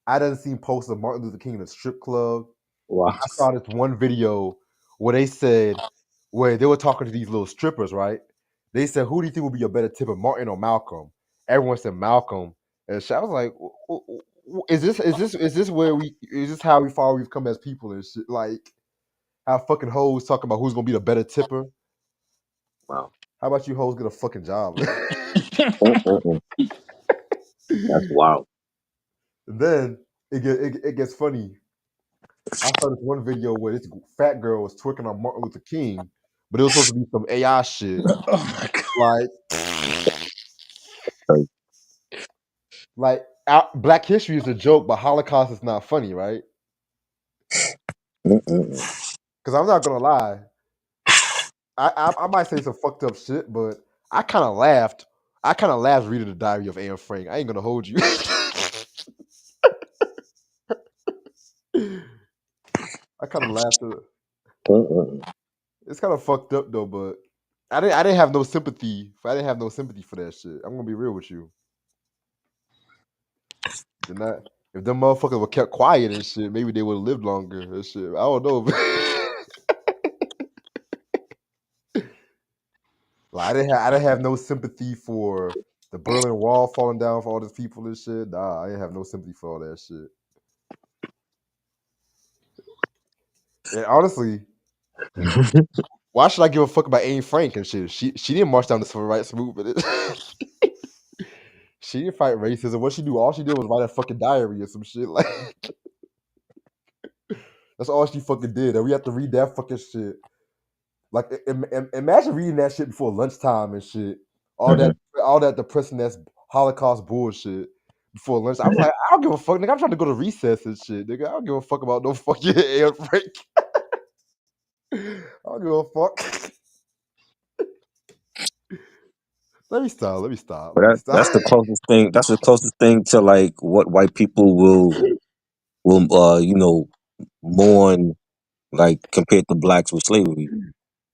I done seen posts of Martin Luther King in a strip club.
Wow.
I saw this one video where they said where they were talking to these little strippers, right? They said, "Who do you think would be a better tipper, Martin or Malcolm?" Everyone said Malcolm, and shit. I was like, "Is this where we? Is this how far we've come as people and shit? Like how fucking hoes talking about who's gonna be the better tipper?
Wow.
How about you hoes get a fucking job?"
Mm-mm-mm. That's wild.
And then it gets funny. I saw this one video where this fat girl was twerking on Martin Luther King, but it was supposed to be some AI shit.
Oh my god.
Like,
Like,
Black History is a joke, but Holocaust is not funny, right?
mm-mm-mm.
Because I'm not gonna lie, I might say some fucked up shit, but I kind of laughed. I kind of laughed reading the Diary of Anne Frank. I ain't gonna hold you. I kind of laughed.
Mm-mm.
It's kind of fucked up though, but I didn't have no sympathy. I didn't have no sympathy for that shit. I'm gonna be real with you. Then I, if them motherfuckers were kept quiet and shit, maybe they would have lived longer and shit. I don't know. Like I didn't have no sympathy for the Berlin Wall falling down for all these people and shit. Nah, I didn't have no sympathy for all that shit. And honestly, why should I give a fuck about Anne Frank and shit? She didn't march down the civil rights movement. She didn't fight racism. What she do? All she did was write a fucking diary or some shit. Like that's all she fucking did. And we have to read that fucking shit. Like imagine reading that shit before lunchtime and shit. All that
Mhm.
all that depressing that's Holocaust bullshit before lunch. I'm like, I don't give a fuck, nigga. I'm trying to go to recess and shit, nigga. I don't give a fuck about no fucking air break. I don't give a fuck. Let me stop. Let me stop.
But
Let me
that's
stop.
the closest thing. That's the closest thing to like what white people will mourn like compared to blacks with slavery.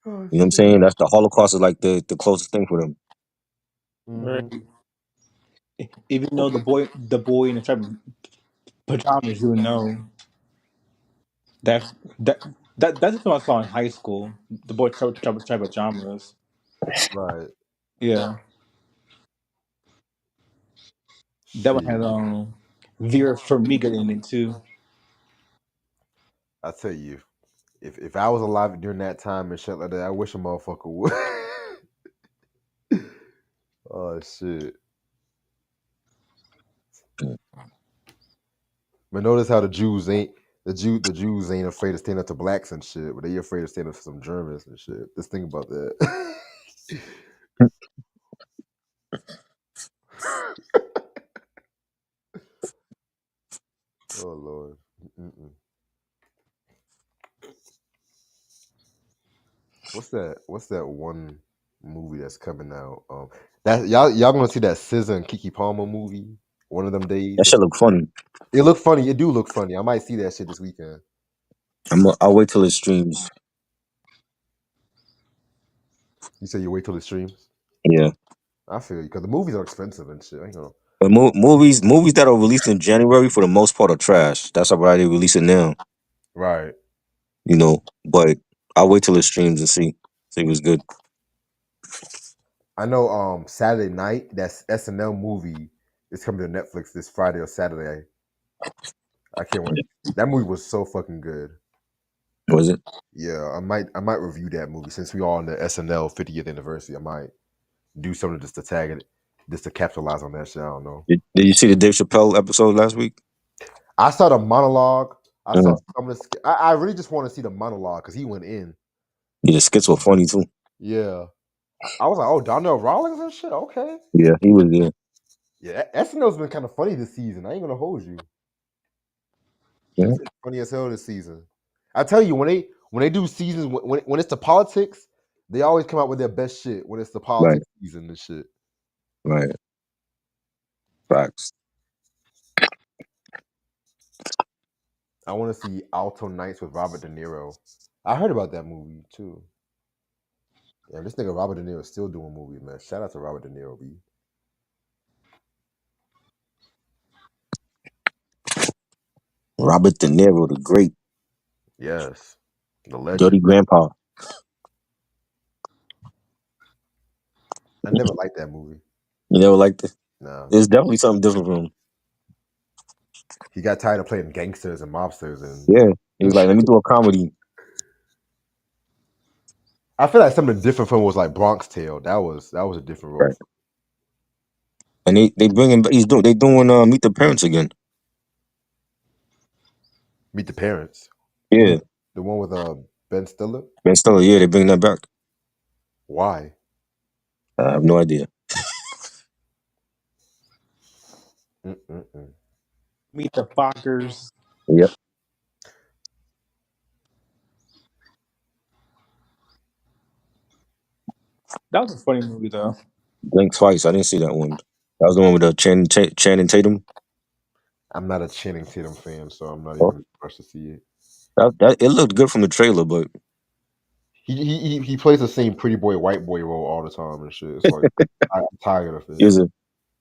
Oh
You know what I'm
shit.
saying? That's the Holocaust is like the closest thing for them.
Mm-hmm.
Right. Even though the boy in the striped pajamas, you would know that that that's the film I saw in high school. The boy striped pajamas.
Right.
Yeah, that one had
Shit.
Vera Farmiga in it too.
I tell you, if I was alive during that time and shit like that, I wish a motherfucker would. Oh shit. But notice how the Jews ain't afraid to stand up to blacks and shit, but they afraid to stand up to some Germans and shit. Just think about that. Oh lord. Mm-mm. What's that one movie that's coming out? That y'all gonna see that SZA and Kiki Palmer movie one of them days?
That should look funny.
It look funny. It do look funny. I might see that shit this weekend.
I'll wait till it streams.
You say you wait till it streams?
Yeah.
I feel you because the movies are expensive and shit. I ain't gonna.
But movies that are released in January for the most part are trash. That's why they release it now.
Right.
But I'll wait till it streams and see if it's good.
I know. Saturday night that's SNL movie is coming to Netflix this Friday or Saturday. I can't wait. That movie was so fucking good.
Was it?
Yeah, I might review that movie since we are on the SNL 50th anniversary. I might do something just to tag it, just to capitalize on that shit. I don't know.
Did you see the Dave Chappelle episode last week?
I saw the monologue. I saw
Mm.
some of the. I really just want to see the monologue because he went in.
Yeah, the skits were funny too.
Yeah, I was like, oh, Donnell Rawlings and shit. Okay.
Yeah, he was there.
Yeah, SNL's been kind of funny this season. I ain't gonna hold you.
Yeah,
It's been funny as hell this season. I tell you, when they do seasons when it's the politics, they always come out with their best shit when it's the
right,
politics season and shit.
right. Facts.
I want to see Alto Nights with Robert De Niro. I heard about that movie too. Yeah, this nigga Robert De Niro is still doing movies, man. Shout out to Robert De Niro, B.
Robert De Niro, the great
Yes, the
dirty
legend.
grandpa.
I never liked that movie.
You never liked it?
No,
There's definitely something different from him.
he got tired of playing gangsters and mobsters, and
Yeah. He was like, let me do a comedy.
I feel like something different from him was like Bronx Tale. That was a different role.
Right. And they bring him they doing Meet the Parents again.
Meet the Parents,
Yeah.
the one with Ben Stiller.
Ben Stiller, yeah, they bring that back.
Why?
I have no idea.
Mm-mm-mm.
Meet the Fockers.
Yep.
That was a funny movie though.
Blink twice. I didn't see that one. That was the one with Channing Tatum.
I'm not a Channing Tatum fan, so I'm not
Oh,
even rushed to see it.
that it looked good from the trailer, but
He plays the same pretty boy white boy role all the time and shit. It's like I'm tired of it.
He was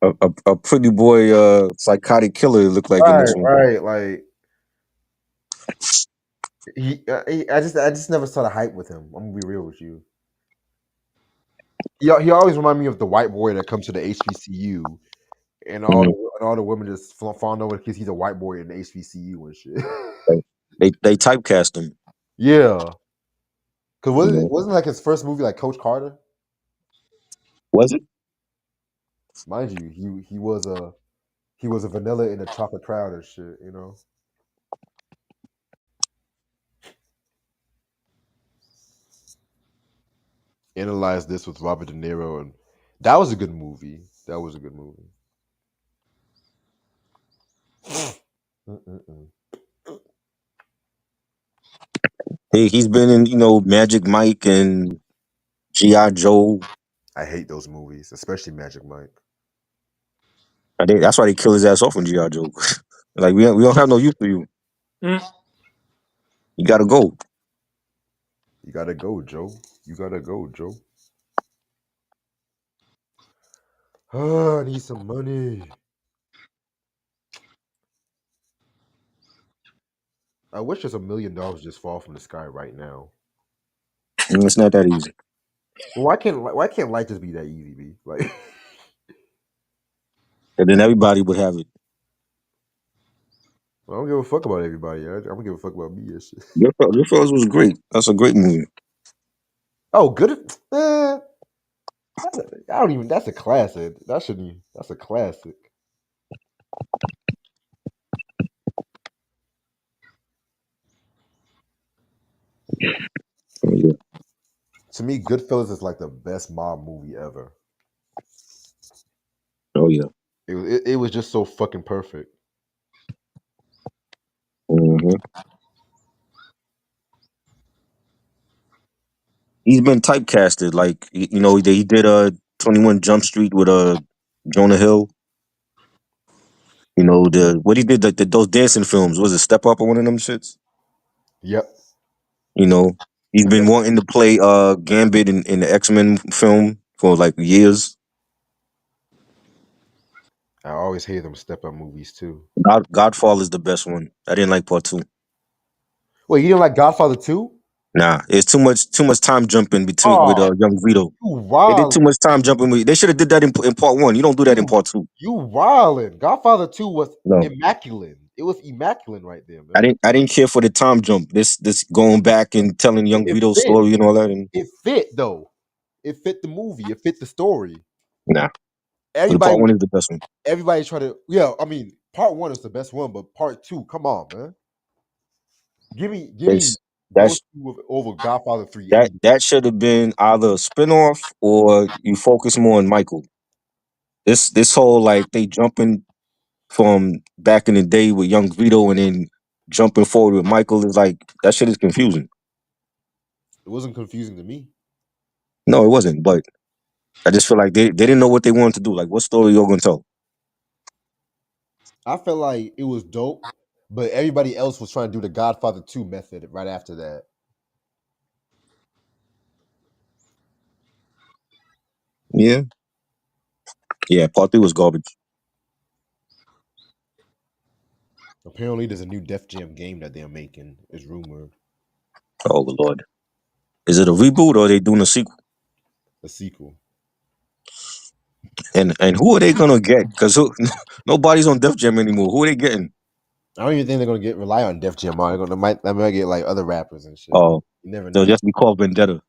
a pretty boy psychotic killer. It looked like in
Right,
this one.
right. Like I just never saw the hype with him. I'm gonna be real with you. He always remind me of the white boy that comes to the HBCU and
Mhm.
all the women just fawn over because he's a white boy in the HBCU and shit.
They typecast him.
Yeah, because
You know,
wasn't like his first movie like Coach Carter?
was it?
Mind you, he was a vanilla in a chocolate crown and shit. You know, analyze this with Robert De Niro and that was a good movie. That was a good movie. Mm-mm-mm.
He's been in Magic Mike and GI Joe.
I hate those movies, especially Magic Mike.
That's why they kill his ass off in GI Joe. Like we don't have no use for you.
Mm.
You gotta go.
You gotta go, Joe. You gotta go, Joe. I need some money. I wish there's $1 million just fall from the sky right now.
It's not that easy.
Well, why can't life just be that easy, B? Like
And then everybody would have it.
I don't give a fuck about everybody. I don't give a fuck about me and shit.
Goodfellas was great. That's a great movie.
Oh, good. Eh, I don't even. That's a classic. That shouldn't. That's a classic.
Oh yeah.
To me, Goodfellas is like the best mob movie ever.
Oh yeah.
It was just so fucking perfect.
hmm He's been typecasted. Like he did 21 Jump Street with Jonah Hill. The what he did those dancing films, was it Step Up or one of them shits?
Yep.
You know, he's been
Yep.
wanting to play Gambit in the X-Men film for like years.
I always hate them step up movies too.
Godfall is the best one. I didn't like part two.
Wait, you didn't like Godfather 2?
Nah, it's too much time jumping between with
Oh,
young Vito.
you
They did
wild.
too much time jumping. They should have did that in part one. You don't do that in
You
part two.
you wildin'. Godfather 2 was
No,
immaculate. It was immaculate right there,
I
man.
didn't. I didn't care for the time jump. This going back and telling young
It
Vito's
fit.
story and all that. And
It fit though. It fit the movie. It fit the story.
nah, but the
Everybody
part one is the best one.
everybody try to yeah, I mean, part 1 is the best one, but part 2, come on, man. Give me
It's
those
that's
two over Godfather 3 any
that
day.
that should have been either a spinoff or you focus more on Michael. This whole like they jumping from back in the day with young Vito and then jumping forward with Michael is like that shit is confusing.
It wasn't confusing to me.
No, it wasn't. But I just feel like they didn't know what they wanted to do. Like, what story you're gonna tell?
I felt like it was dope, but everybody else was trying to do the Godfather 2 method right after that.
Yeah, yeah. Part three was garbage.
Apparently, there's a new Def Jam game that they're making. Is rumored
Oh Lord, is it a reboot or are they doing a sequel?
a sequel.
And who are they gonna get? Because nobody's on Def Jam anymore. Who are they getting?
I don't even think they're gonna get rely on Def Jam. They might get like other rappers and shit.
Oh,
You never
they'll
know.
just be called Vendetta.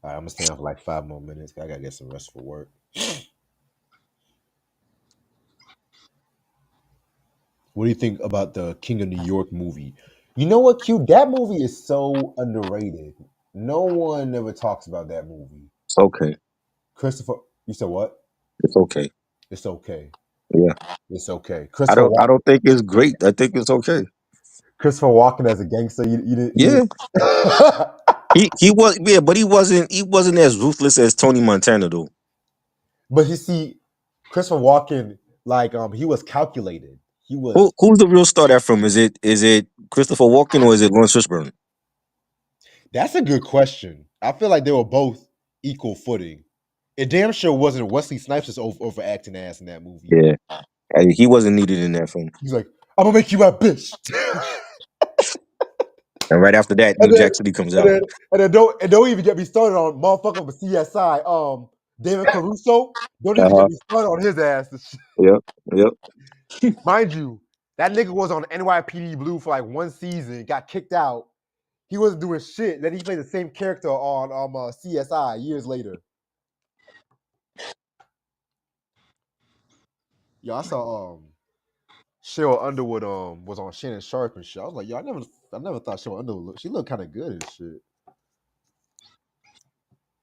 All right, I'm gonna stay on for like 5 more minutes. I gotta get some rest for work. What do you think about the King of New York movie? You know what, Q? That movie is so underrated. No one ever talks about that movie.
It's okay.
Christopher, you said what?
It's okay.
It's okay.
Yeah,
It's okay.
I don't. I don't think it's great. I think it's okay.
Christopher Walken as a gangster. You didn't.
Yeah, he was. Yeah, but he wasn't as ruthless as Tony Montana though.
But you see, Christopher Walken. Like he was calculated. He was.
Who's the real star that from? Is it Christopher Walken or is it Lawrence Fishburne?
That's a good question. I feel like they were both equal footing. It damn sure wasn't Wesley Snipes' overacting ass in that movie.
Yeah, he wasn't needed in that film.
He's like, "I'm gonna make you my bitch,"
And right after that,
and
New
then
Jack City comes
and
out.
then don't even get me started on motherfucker with CSI. David Caruso. Don't
Uh
even get
huh.
me started on his ass.
Yep. Yep.
Mind you, that nigga was on NYPD Blue for like one season, got kicked out. He wasn't doing shit. Then he played the same character on CSI years later. Yo, I saw Cheryl Underwood was on Shannon Sharp and shit. I was like, yo, I never thought Cheryl Underwood she looked kind of good and shit.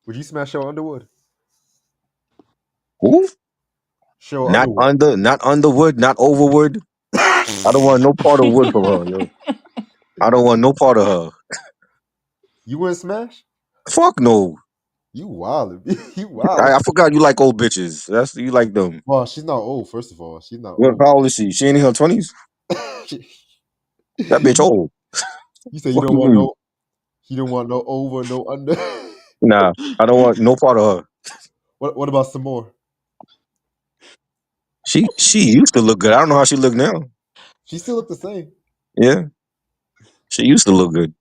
Would you smash Cheryl Underwood?
Who?
Cheryl Underwood.
Not Underwood, not Overwood. I don't want no part of Wood from her, yo. I don't want no part of her.
You wouldn't smash?
Fuck no.
You wild. You wild.
I forgot you like old bitches. That's you like them.
Well, she's not old, first of all. She's not
What?
old.
How old is she? She ain't in her 20s. That bitch old.
You say you
Fuck
don't
you
want
mean?
no you don't want no over, no under.
Nah, I don't want no part of her.
What about some more?
She used to look good. I don't know how she look now.
She still look the same.
Yeah, she used to look good,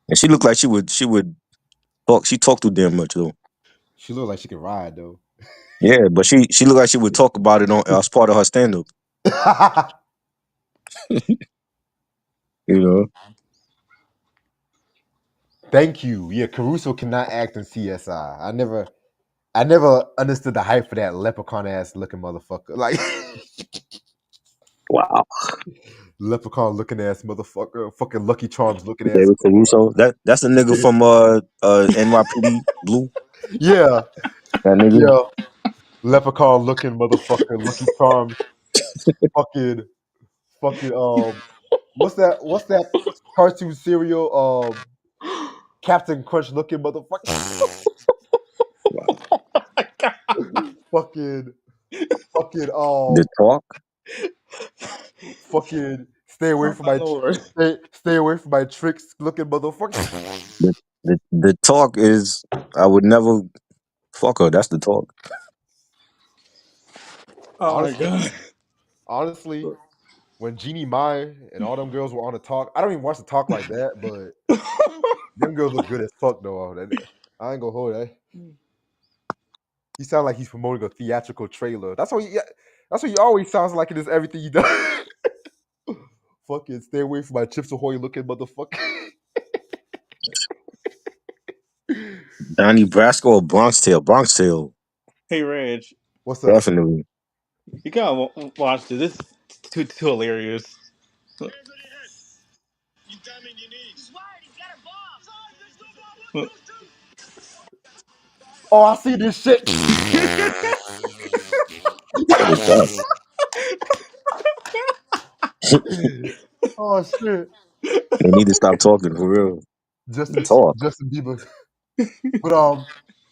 and she looked like she would talk. She talked too damn much though.
She look like she can ride though.
Yeah, but she looked like she would talk about it on as part of her stand up. You know,
Thank you. Yeah, Caruso cannot act in CSI. I never understood the hype for that leprechaun ass looking motherfucker. Like
wow,
leprechaun looking ass motherfucker. Fucking Lucky Charms looking ass
David
motherfucker.
Caruso. That's the nigga from NYPD Blue.
Yeah,
That nigga.
yeah. Leprechaun looking motherfucker. Lucky Charms. Fucking fucking what's that cartoon cereal? Captain Crunch looking motherfucker.
Wow.
fucking fucking
The talk.
fucking stay away
Oh
from
my
my
lord.
stay away from my tricks looking motherfucker.
The talk is I would never fuck her. That's the talk.
Oh my
honestly,
god.
honestly, when Jeannie Mai and all them girls were on the talk, I don't even watch the talk like that, but them girls look good as fuck though. I ain't gonna hold that. He sounds like he's promoting a theatrical trailer. That's what he always sounds like in this everything he does. Fucking stay away from my Chips Ahoy looking motherfucker.
Donnie Brasco or Bronx Tale? Bronx Tale,
Hey Reg,
What's up?
definitely.
you gotta watch this. This is too hilarious.
Oh, I see this shit.
What is that?
Oh shit.
They need to stop talking for real. Talk.
Justin Bieber. But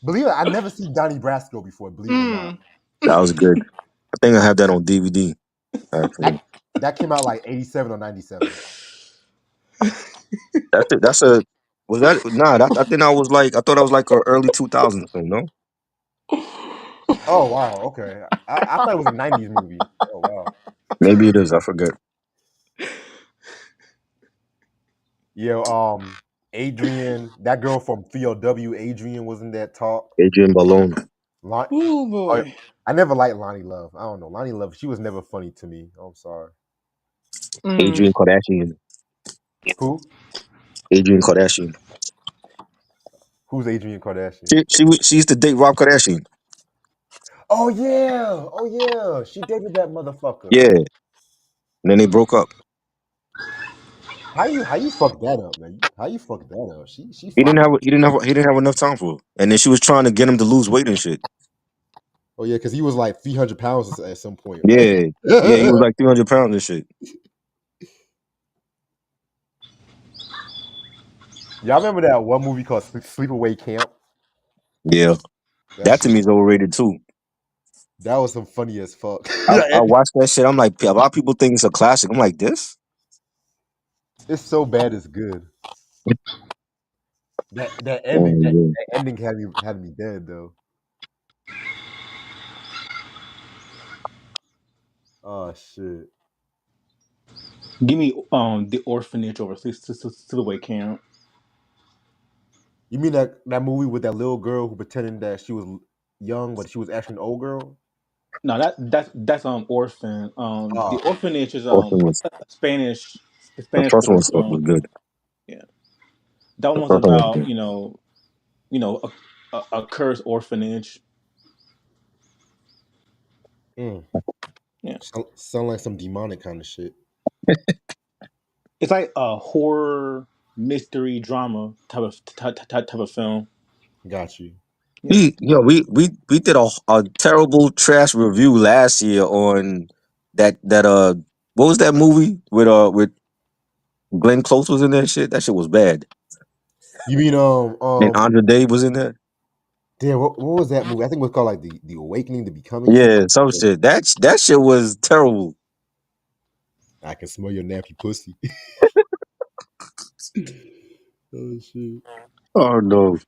believe it, I never seen Donnie Brasco before, believe it or not.
Mm.
That was good. I think I have that on DVD.
That
Actually,
that came out like 87 or 97.
that's it. That's a was that nah? That I think I was like I thought I was like a early 2000s thing. No,
Oh wow, okay. I thought it was a 90s movie. Oh wow.
maybe it is. I forget.
Yeah, Adrian, that girl from 3LW, Adrian was in that talk.
Adrian Balone,
Lon-
Oh
oh,
boy.
I never liked Lonnie Love. I don't know. Lonnie Love, she was never funny to me. I'm sorry.
Mm.
Adrian Kardashian,
Who?
Adrian Kardashian.
Who's Adrian Kardashian?
She used to date Rob Kardashian.
Oh yeah. Oh yeah. She dated that motherfucker.
Yeah, and then they broke up.
How you fuck that up, man? How you fuck that up? She
He didn't
fine.
have he didn't have enough time for her. And then she was trying to get him to lose weight and shit.
Oh yeah, because he was like 300 pounds at some point, right?
Yeah, yeah, he was like 300 pounds and shit.
Y'all remember that one movie called Sleepaway Camp?
Yeah,
That
that to
shit.
me is overrated too.
That was some funny as fuck.
I watched that shit. I'm like, a lot of people think it's a classic. I'm like, this?
It's so bad it's good. That ending
Oh, yeah.
that ending had me dead though. Oh shit.
Give me the orphanage over Sleepaway Camp.
You mean that movie with that little girl who pretended that she was young but she was actually an old girl?
No, that's Orphan. The
Oh,
Orphanage is
Orphan was,
a
the
Spanish
first one
horror
was
film.
good.
Yeah, that
The
one was
first one was
about
good.
a cursed orphanage.
mm.
Yeah,
Sound like some demonic kind of shit.
it's like a horror mystery drama type of film.
Got you.
Yeah,
We did a terrible trash review last year on that what was that movie with Glenn Close was in that shit? That shit was bad.
You mean
And Andra Day was in there.
damn, what was that movie? I think it was called like the Awakening, the Becoming, something
Yeah, some
like
shit. That shit was terrible.
that. I can smell your nappy pussy. Oh shit.
Oh no.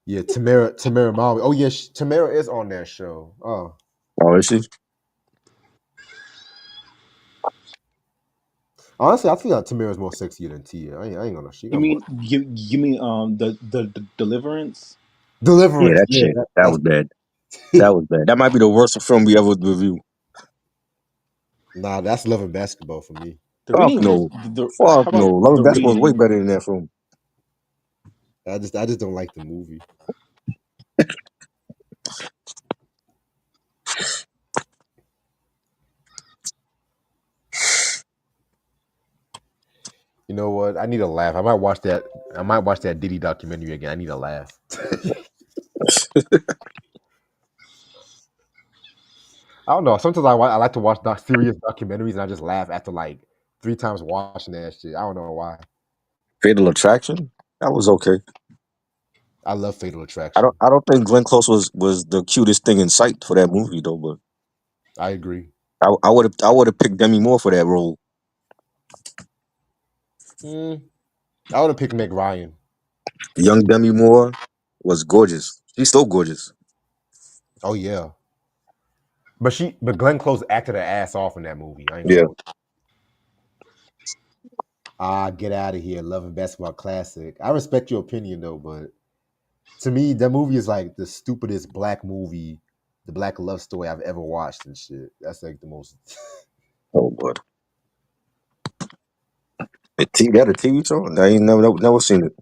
Yeah, Tamara Mommy. Oh yeah, Tamara is on that show. Oh,
Oh, is she?
honestly, I think that Tamara's more sexier than Tia. I ain't gonna. She
you
got more
mean you mean the Deliverance?
Yeah,
deliverance.
that
Yeah,
shit. That was bad.
that's
That was bad. That might be the worst film we ever review.
nah. That's Love and Basketball for me.
The
Fuck
reading was
no.
the
Fuck
how
no.
about
Love and
the
Basketball is way
reading?
better than that film.
I just don't like the movie. You know what? I need a laugh. I might watch that. I might watch that Diddy documentary again. I need a laugh. I don't know. Sometimes I like to watch serious documentaries and I just laugh after like 3 times watching that shit. I don't know why.
Fatal Attraction. That was okay.
I love Fatal Attraction.
I don't think Glenn Close was the cutest thing in sight for that movie though. But
I agree.
I would have picked Demi Moore for that role.
Mm, I would have picked Meg Ryan.
Young Demi Moore was gorgeous. She's still gorgeous.
Oh yeah, but Glenn Close acted her ass off in that movie. I ain't gonna
Yeah.
hold you. Get out of here. Love and Basketball classic. I respect your opinion though, but to me, that movie is like the stupidest black movie, the black love story I've ever watched and shit. That's like the most.
Oh, but that a TV show? I ain't never seen it.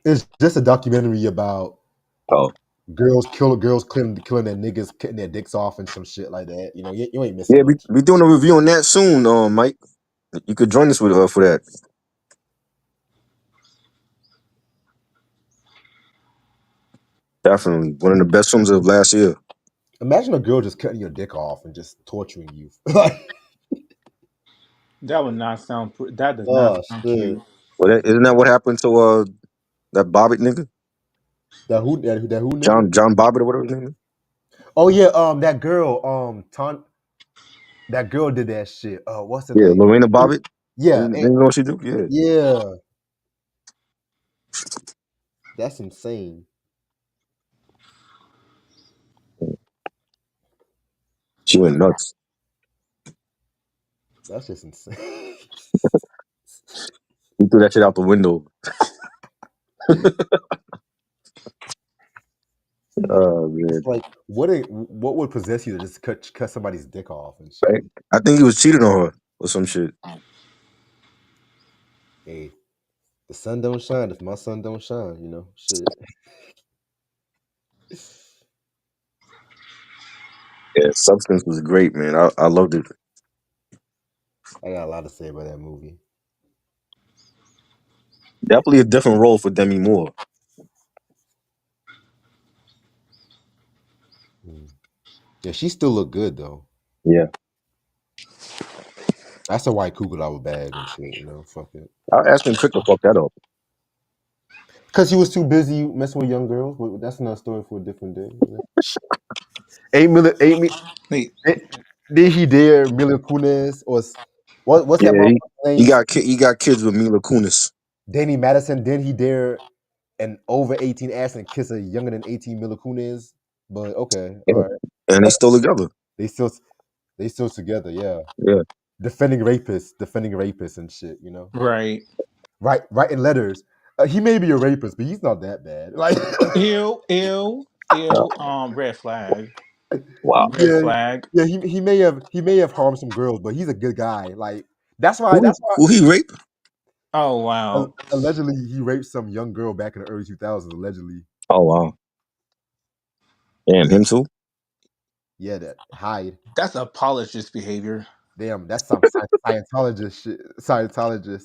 It's just a documentary about
Oh,
girls killing their niggas, cutting their dicks off and some shit like that. You know, you ain't missing
yeah. We
much.
we doing a review on that soon, Mike. You could join us with for that. Definitely one of the best films of last year.
Imagine a girl just cutting your dick off and just torturing you. Like,
That would not that does not
oh
sound
shit.
cute.
Well, isn't that what happened to that Bobbitt nigga,
That who nigga?
John Bobbitt or whatever his name is?
Oh yeah, that girl, that girl did that shit. What's her
Yeah,
name?
Lorena Bobbitt.
Yeah,
You know what she do? Yeah,
yeah, that's insane.
she went nuts.
That's just insane.
He threw that shit out the window. Oh man,
Like, what would possess you to just cut somebody's dick off and shit?
right? I think he was cheating on her or some shit.
Hey, the sun don't shine if my sun don't shine. You know, shit.
Yeah, Substance was great, man. I loved it.
I got a lot to say about that movie.
Definitely a different role for Demi Moore.
Mm. Yeah, she still look good though.
Yeah,
That's a white cougar out bag and shit. You know, fuck it.
I was asking Crick to fuck that up.
Because he was too busy messing with young girls. But that's another story for a different day. You know? Eight million,
Wait,
did he dare Mila Kunis or what's that
Yeah,
motherfucker's
he
name?
got he got kids with Mila Kunis.
Danny Madison. Did he dare an over 18 Ashton kiss a younger than 18 Mila Kunis? But okay, all
Yeah.
right.
And they still together.
They still they still together, yeah.
Yeah.
Defending rapists and shit, you know.
right.
Writing letters. He may be a rapist, but he's not that bad. Like,
Ew, ew,
Yeah.
ew. Red flag.
Wow.
Red
yeah,
flag.
yeah. He may have harmed some girls, but he's a good guy. Like that's why
Who
that's why
who he raped?
Oh wow,
allegedly he raped some young girl back in the early 2000s. Allegedly,
Oh wow. Damn, him too?
yeah. That Hyde.
that's apologist behavior.
Damn, that's some Scientologist shit. Scientologist.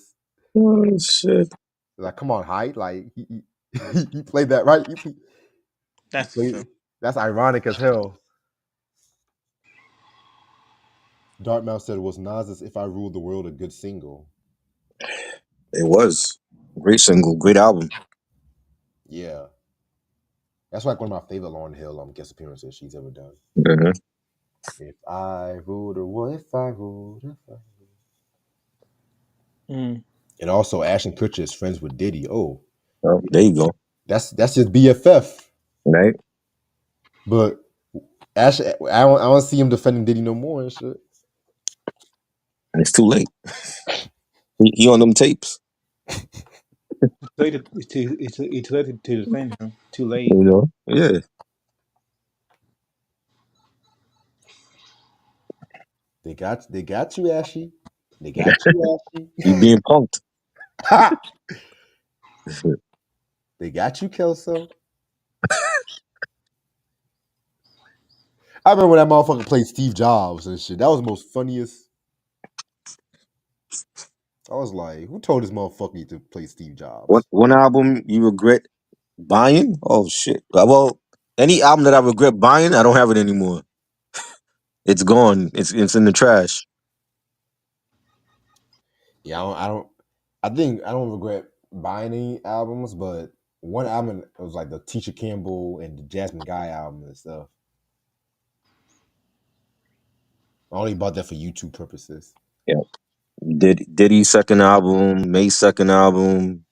Oh shit.
Like, come on, Hyde. Like he played that right. He
That's
played. That's ironic as hell. Dartmouth said, "Was Nas's 'If I Ruled the World' a good single?"
It was. Great single, great album.
Yeah, that's like one of my favorite Lauryn Hill guest appearances she's ever done.
Hmm.
If I ruled the world, if I ruled, if I...
mm.
And also Ashton Kutcher is friends with Diddy. Oh,
Oh, there you go.
that's just BFF.
Right?
But Ash, I don't see him defending Diddy no more and shit.
And it's too late. He on them tapes.
It's too late it's too late to defend him. Too late.
You know? Yeah.
They got you, Ashy. They got you,
He being punked.
Ashy. They got you, Kelso. I remember when that motherfucker played Steve Jobs and shit. That was the most funniest. I was like, who told this motherfucker to play Steve
What
Jobs?
one album you regret buying? Oh shit. Well, any album that I regret buying, I don't have it anymore. It's gone. It's in the trash.
Yeah, I think I don't regret buying any albums, but one album was like the Tisha Campbell and the Jasmine Guy album and stuff. I only bought that for YouTube purposes.
Yeah. Diddy's second album, May's second albm,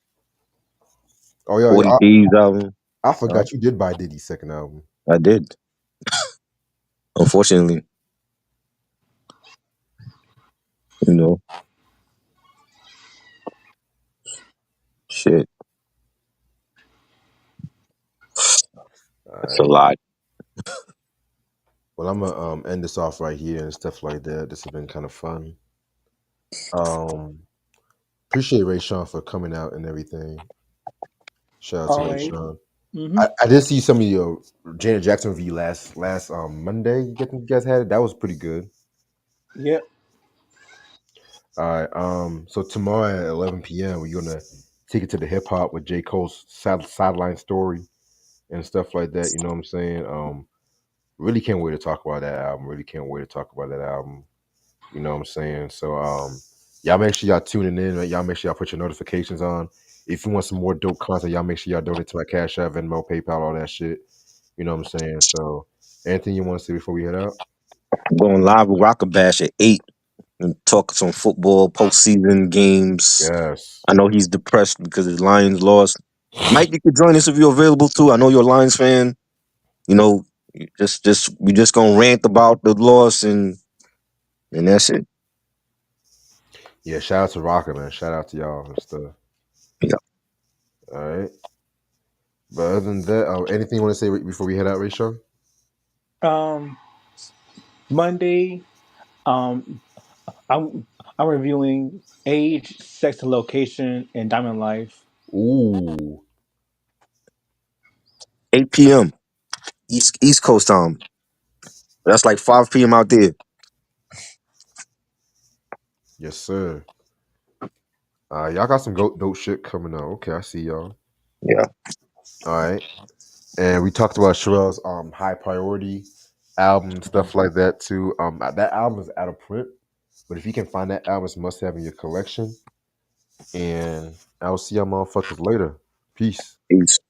Oh yeah,
40 Thieves album.
I
Uh,
forgot you did buy Diddy's second album.
I did. Unfortunately, you know, shit.
All
It's a
right.
lot.
Well, I'm gonna end this off right here and stuff like that. This has been kind of fun. Um, appreciate Ray Sean for coming out and everything. Shout out to
All
Ray
right.
Sean.
Mm-hmm.
I did see some of your Janet Jackson review last Monday. You guys had it. That was pretty good.
Yep.
All right. So tomorrow at 11 p.m. we're gonna take it to the hip hop with J. Cole's sideline story and stuff like that. You know what I'm saying? Really can't wait to talk about that album. Really can't wait to talk about that album. You know what I'm saying? So y'all make sure y'all tuning in. Right? Y'all make sure y'all put your notifications on. If you want some more dope content, y'all make sure y'all donate to my Cash App, Venmo, PayPal, all that shit. You know what I'm saying? So anything you want to say before we head out?
I'm going live with Rocker Bash at 8 and talk some football, postseason games.
Yes.
I know he's depressed because his Lions lost. Mike, you could join us if you're available too. I know you're a Lions fan. You know, we just gonna rant about the loss and that's it.
Yeah, shout out to Rocker, man. Shout out to y'all and stuff.
Yeah.
All right. But other than that, anything you want to say before we head out, Rachel?
Um, Monday. Um, I'm reviewing age, sex, and location in Diamond Life.
Ooh.
8 p.m. East Coast time. That's like 5 p.m. out there.
Yes, sir. Y'all got some dope shit coming out. Okay, I see y'all.
Yeah.
All right. And we talked about Cherelle's high priority album and stuff like that too. That album is out of print, but if you can find that album, it's must have in your collection. And I'll see y'all motherfuckers later. Peace.
Peace.